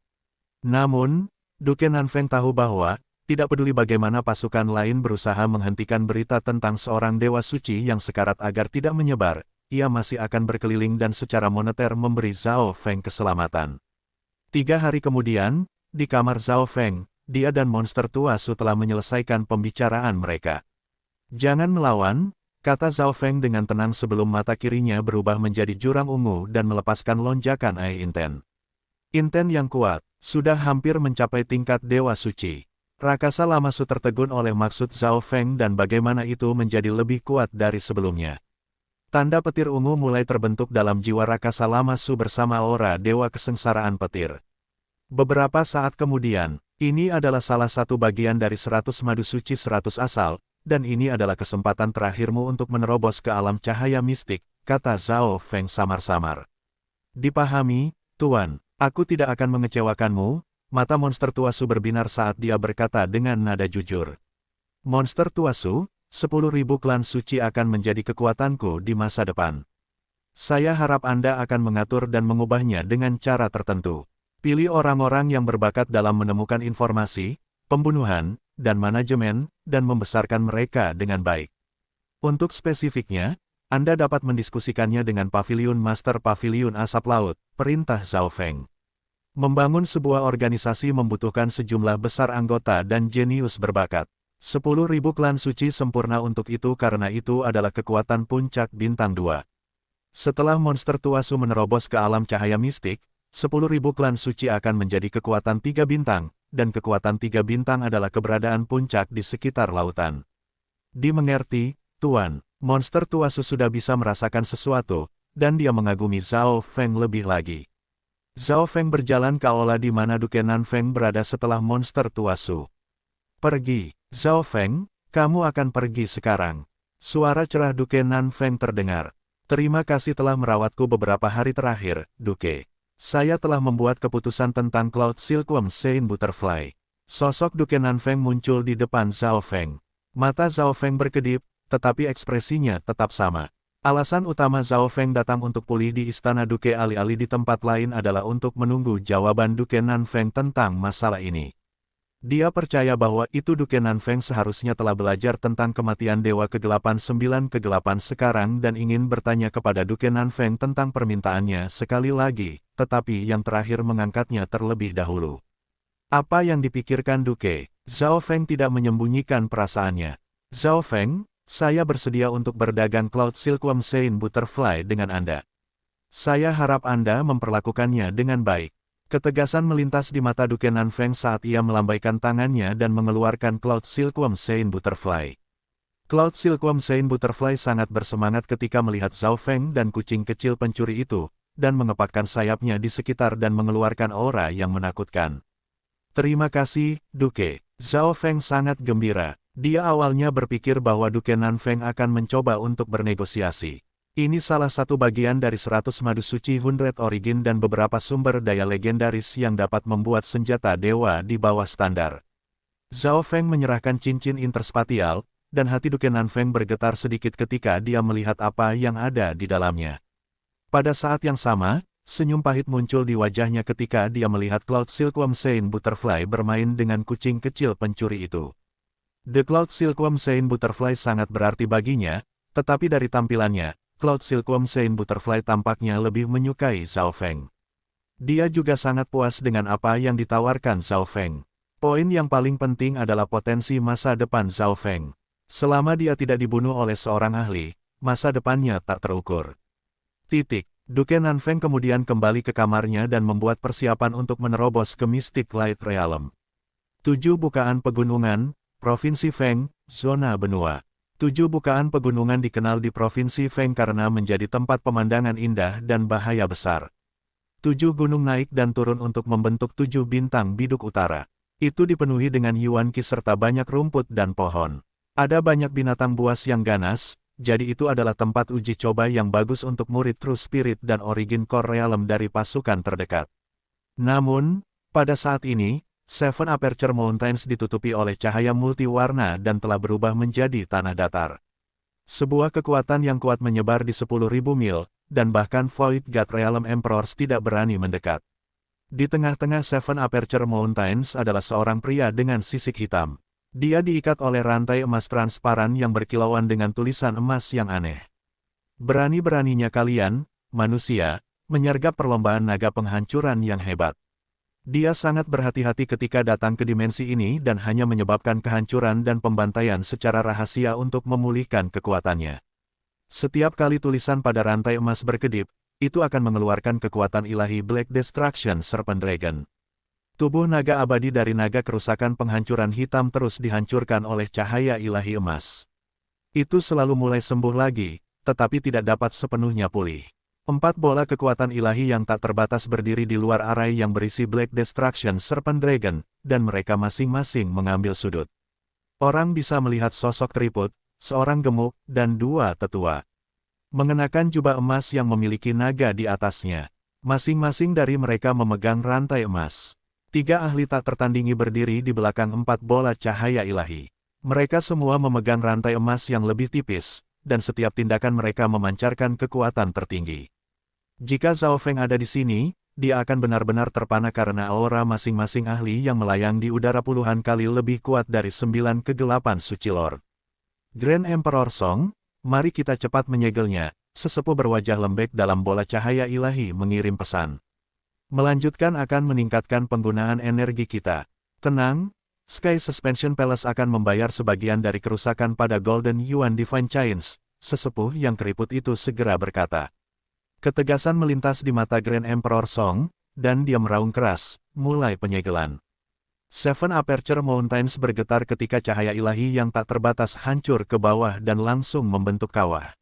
Namun, Duke Nanfeng tahu bahwa, tidak peduli bagaimana pasukan lain berusaha menghentikan berita tentang seorang dewa suci yang sekarat agar tidak menyebar, ia masih akan berkeliling dan secara moneter memberi Zhao Feng keselamatan. 3 hari kemudian, di kamar Zhao Feng, dia dan monster tua Su telah menyelesaikan pembicaraan mereka. Jangan melawan, kata Zhao Feng dengan tenang sebelum mata kirinya berubah menjadi jurang ungu dan melepaskan lonjakan air inten. Inten yang kuat, sudah hampir mencapai tingkat dewa suci. Rakasa lama Su tertegun oleh maksud Zhao Feng dan bagaimana itu menjadi lebih kuat dari sebelumnya. Tanda petir ungu mulai terbentuk dalam jiwa rakasa lama Su bersama aura dewa kesengsaraan petir. Beberapa saat kemudian, ini adalah salah satu bagian dari 100 madu suci 100 asal, dan ini adalah kesempatan terakhirmu untuk menerobos ke alam cahaya mistik, kata Zhao Feng samar-samar. Dipahami, Tuan, aku tidak akan mengecewakanmu. Mata monster tua Su berbinar saat dia berkata dengan nada jujur. Monster tua Su, 10.000 klan suci akan menjadi kekuatanku di masa depan. Saya harap Anda akan mengatur dan mengubahnya dengan cara tertentu. Pilih orang-orang yang berbakat dalam menemukan informasi, pembunuhan, dan manajemen, dan membesarkan mereka dengan baik. Untuk spesifiknya, Anda dapat mendiskusikannya dengan Paviliun Master Paviliun Asap Laut, perintah Zhao Feng. Membangun sebuah organisasi membutuhkan sejumlah besar anggota dan jenius berbakat. 10.000 klan suci sempurna untuk itu karena itu adalah kekuatan puncak bintang 2. Setelah monster tua Su menerobos ke alam cahaya mistik, 10.000 klan suci akan menjadi kekuatan 3 bintang, dan kekuatan 3 bintang adalah keberadaan puncak di sekitar lautan. Dimengerti, Tuan, monster tua Su sudah bisa merasakan sesuatu, dan dia mengagumi Zhao Feng lebih lagi. Zhao Feng berjalan ke aula di mana Duke Nanfeng berada setelah monster tua Su. Pergi, Zhao Feng, kamu akan pergi sekarang. Suara cerah Duke Nanfeng terdengar. Terima kasih telah merawatku beberapa hari terakhir, Duke. Saya telah membuat keputusan tentang Cloud Silkworm Saint Butterfly. Sosok Duke Nanfeng muncul di depan Zhao Feng. Mata Zhao Feng berkedip, tetapi ekspresinya tetap sama. Alasan utama Zhao Feng datang untuk pulih di istana Duke alih-alih di tempat lain adalah untuk menunggu jawaban Duke Nanfeng tentang masalah ini. Dia percaya bahwa itu Duke Nanfeng seharusnya telah belajar tentang kematian Dewa Kegelapan 9 Kegelapan sekarang dan ingin bertanya kepada Duke Nanfeng tentang permintaannya sekali lagi, tetapi yang terakhir mengangkatnya terlebih dahulu. Apa yang dipikirkan Duke? Zhao Feng tidak menyembunyikan perasaannya. Zhao Feng, saya bersedia untuk berdagang Cloud Silkworm Saint Butterfly dengan Anda. Saya harap Anda memperlakukannya dengan baik. Ketegasan melintas di mata Duke Nanfeng saat ia melambaikan tangannya dan mengeluarkan Cloud Silkworm Saint Butterfly. Cloud Silkworm Saint Butterfly sangat bersemangat ketika melihat Zhao Feng dan kucing kecil pencuri itu, dan mengepakkan sayapnya di sekitar dan mengeluarkan aura yang menakutkan. Terima kasih, Duke. Zhao Feng sangat gembira. Dia awalnya berpikir bahwa Duke Nanfeng akan mencoba untuk bernegosiasi. Ini salah satu bagian dari 100 madu suci 100 origin dan beberapa sumber daya legendaris yang dapat membuat senjata dewa di bawah standar. Zhao Feng menyerahkan cincin interspatial, dan hati Duke Nanfeng bergetar sedikit ketika dia melihat apa yang ada di dalamnya. Pada saat yang sama, senyum pahit muncul di wajahnya ketika dia melihat Cloud Silkworm Saint Butterfly bermain dengan kucing kecil pencuri itu. The Cloud Silkworm Saint Butterfly sangat berarti baginya, tetapi dari tampilannya, Cloud Silkworm Saint Butterfly tampaknya lebih menyukai Zhao Feng. Dia juga sangat puas dengan apa yang ditawarkan Zhao Feng. Poin yang paling penting adalah potensi masa depan Zhao Feng. Selama dia tidak dibunuh oleh seorang ahli, masa depannya tak terukur. Duke Nanfeng kemudian kembali ke kamarnya dan membuat persiapan untuk menerobos ke Mystic Light Realm. 7 bukaan pegunungan, Provinsi Feng, Zona Benua. 7 bukaan pegunungan dikenal di Provinsi Feng karena menjadi tempat pemandangan indah dan bahaya besar. 7 gunung naik dan turun untuk membentuk 7 bintang biduk utara. Itu dipenuhi dengan Yuan Qi serta banyak rumput dan pohon. Ada banyak binatang buas yang ganas, jadi itu adalah tempat uji coba yang bagus untuk murid True Spirit dan Origin Core Realm dari pasukan terdekat. Namun, pada saat ini, Seven Aperture Mountains ditutupi oleh cahaya multiwarna dan telah berubah menjadi tanah datar. Sebuah kekuatan yang kuat menyebar di 10.000 mil, dan bahkan Void God Realm Emperors tidak berani mendekat. Di tengah-tengah Seven Aperture Mountains adalah seorang pria dengan sisik hitam. Dia diikat oleh rantai emas transparan yang berkilauan dengan tulisan emas yang aneh. Berani-beraninya kalian, manusia, menyergap perlombaan naga penghancuran yang hebat. Dia sangat berhati-hati ketika datang ke dimensi ini dan hanya menyebabkan kehancuran dan pembantaian secara rahasia untuk memulihkan kekuatannya. Setiap kali tulisan pada rantai emas berkedip, itu akan mengeluarkan kekuatan ilahi Black Destruction Serpent Dragon. Tubuh naga abadi dari naga kerusakan penghancuran hitam terus dihancurkan oleh cahaya ilahi emas. Itu selalu mulai sembuh lagi, tetapi tidak dapat sepenuhnya pulih. 4 bola kekuatan ilahi yang tak terbatas berdiri di luar arai yang berisi Black Destruction Serpent Dragon, dan mereka masing-masing mengambil sudut. Orang bisa melihat sosok keriput, seorang gemuk, dan 2 tetua. Mengenakan jubah emas yang memiliki naga di atasnya. Masing-masing dari mereka memegang rantai emas. 3 ahli tak tertandingi berdiri di belakang 4 bola cahaya ilahi. Mereka semua memegang rantai emas yang lebih tipis, dan setiap tindakan mereka memancarkan kekuatan tertinggi. Jika Zhao Feng ada di sini, dia akan benar-benar terpana karena aura masing-masing ahli yang melayang di udara puluhan kali lebih kuat dari 9 kegelapan suci Lord. Grand Emperor Song, mari kita cepat menyegelnya, sesepuh berwajah lembek dalam bola cahaya ilahi mengirim pesan. Melanjutkan akan meningkatkan penggunaan energi kita. Tenang, Sky Suspension Palace akan membayar sebagian dari kerusakan pada Golden Yuan Divine Chains, sesepuh yang keriput itu segera berkata. Ketegasan melintas di mata Grand Emperor Song, dan dia meraung keras, mulai penyegelan. Seven Aperture Mountains bergetar ketika cahaya ilahi yang tak terbatas hancur ke bawah dan langsung membentuk kawah.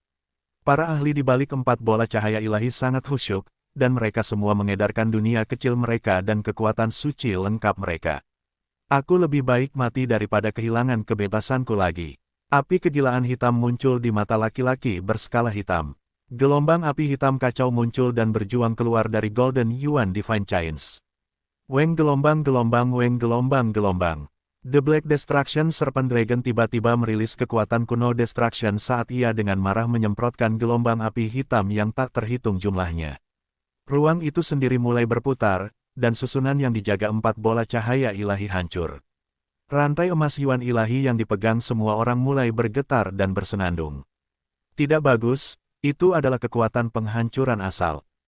Para ahli di balik 4 bola cahaya ilahi sangat khusyuk, dan mereka semua mengedarkan dunia kecil mereka dan kekuatan suci lengkap mereka. Aku lebih baik mati daripada kehilangan kebebasanku lagi. Api kegilaan hitam muncul di mata laki-laki berskala hitam. Gelombang api hitam kacau muncul dan berjuang keluar dari Golden Yuan Divine Chains. Weng gelombang-gelombang weng gelombang-gelombang. The Black Destruction Serpent Dragon tiba-tiba merilis kekuatan kuno Destruction saat ia dengan marah menyemprotkan gelombang api hitam yang tak terhitung jumlahnya. Ruang itu sendiri mulai berputar, dan susunan yang dijaga 4 bola cahaya ilahi hancur. Rantai emas Yuan ilahi yang dipegang semua orang mulai bergetar dan bersenandung. Tidak bagus, itu adalah kekuatan penghancuran asal.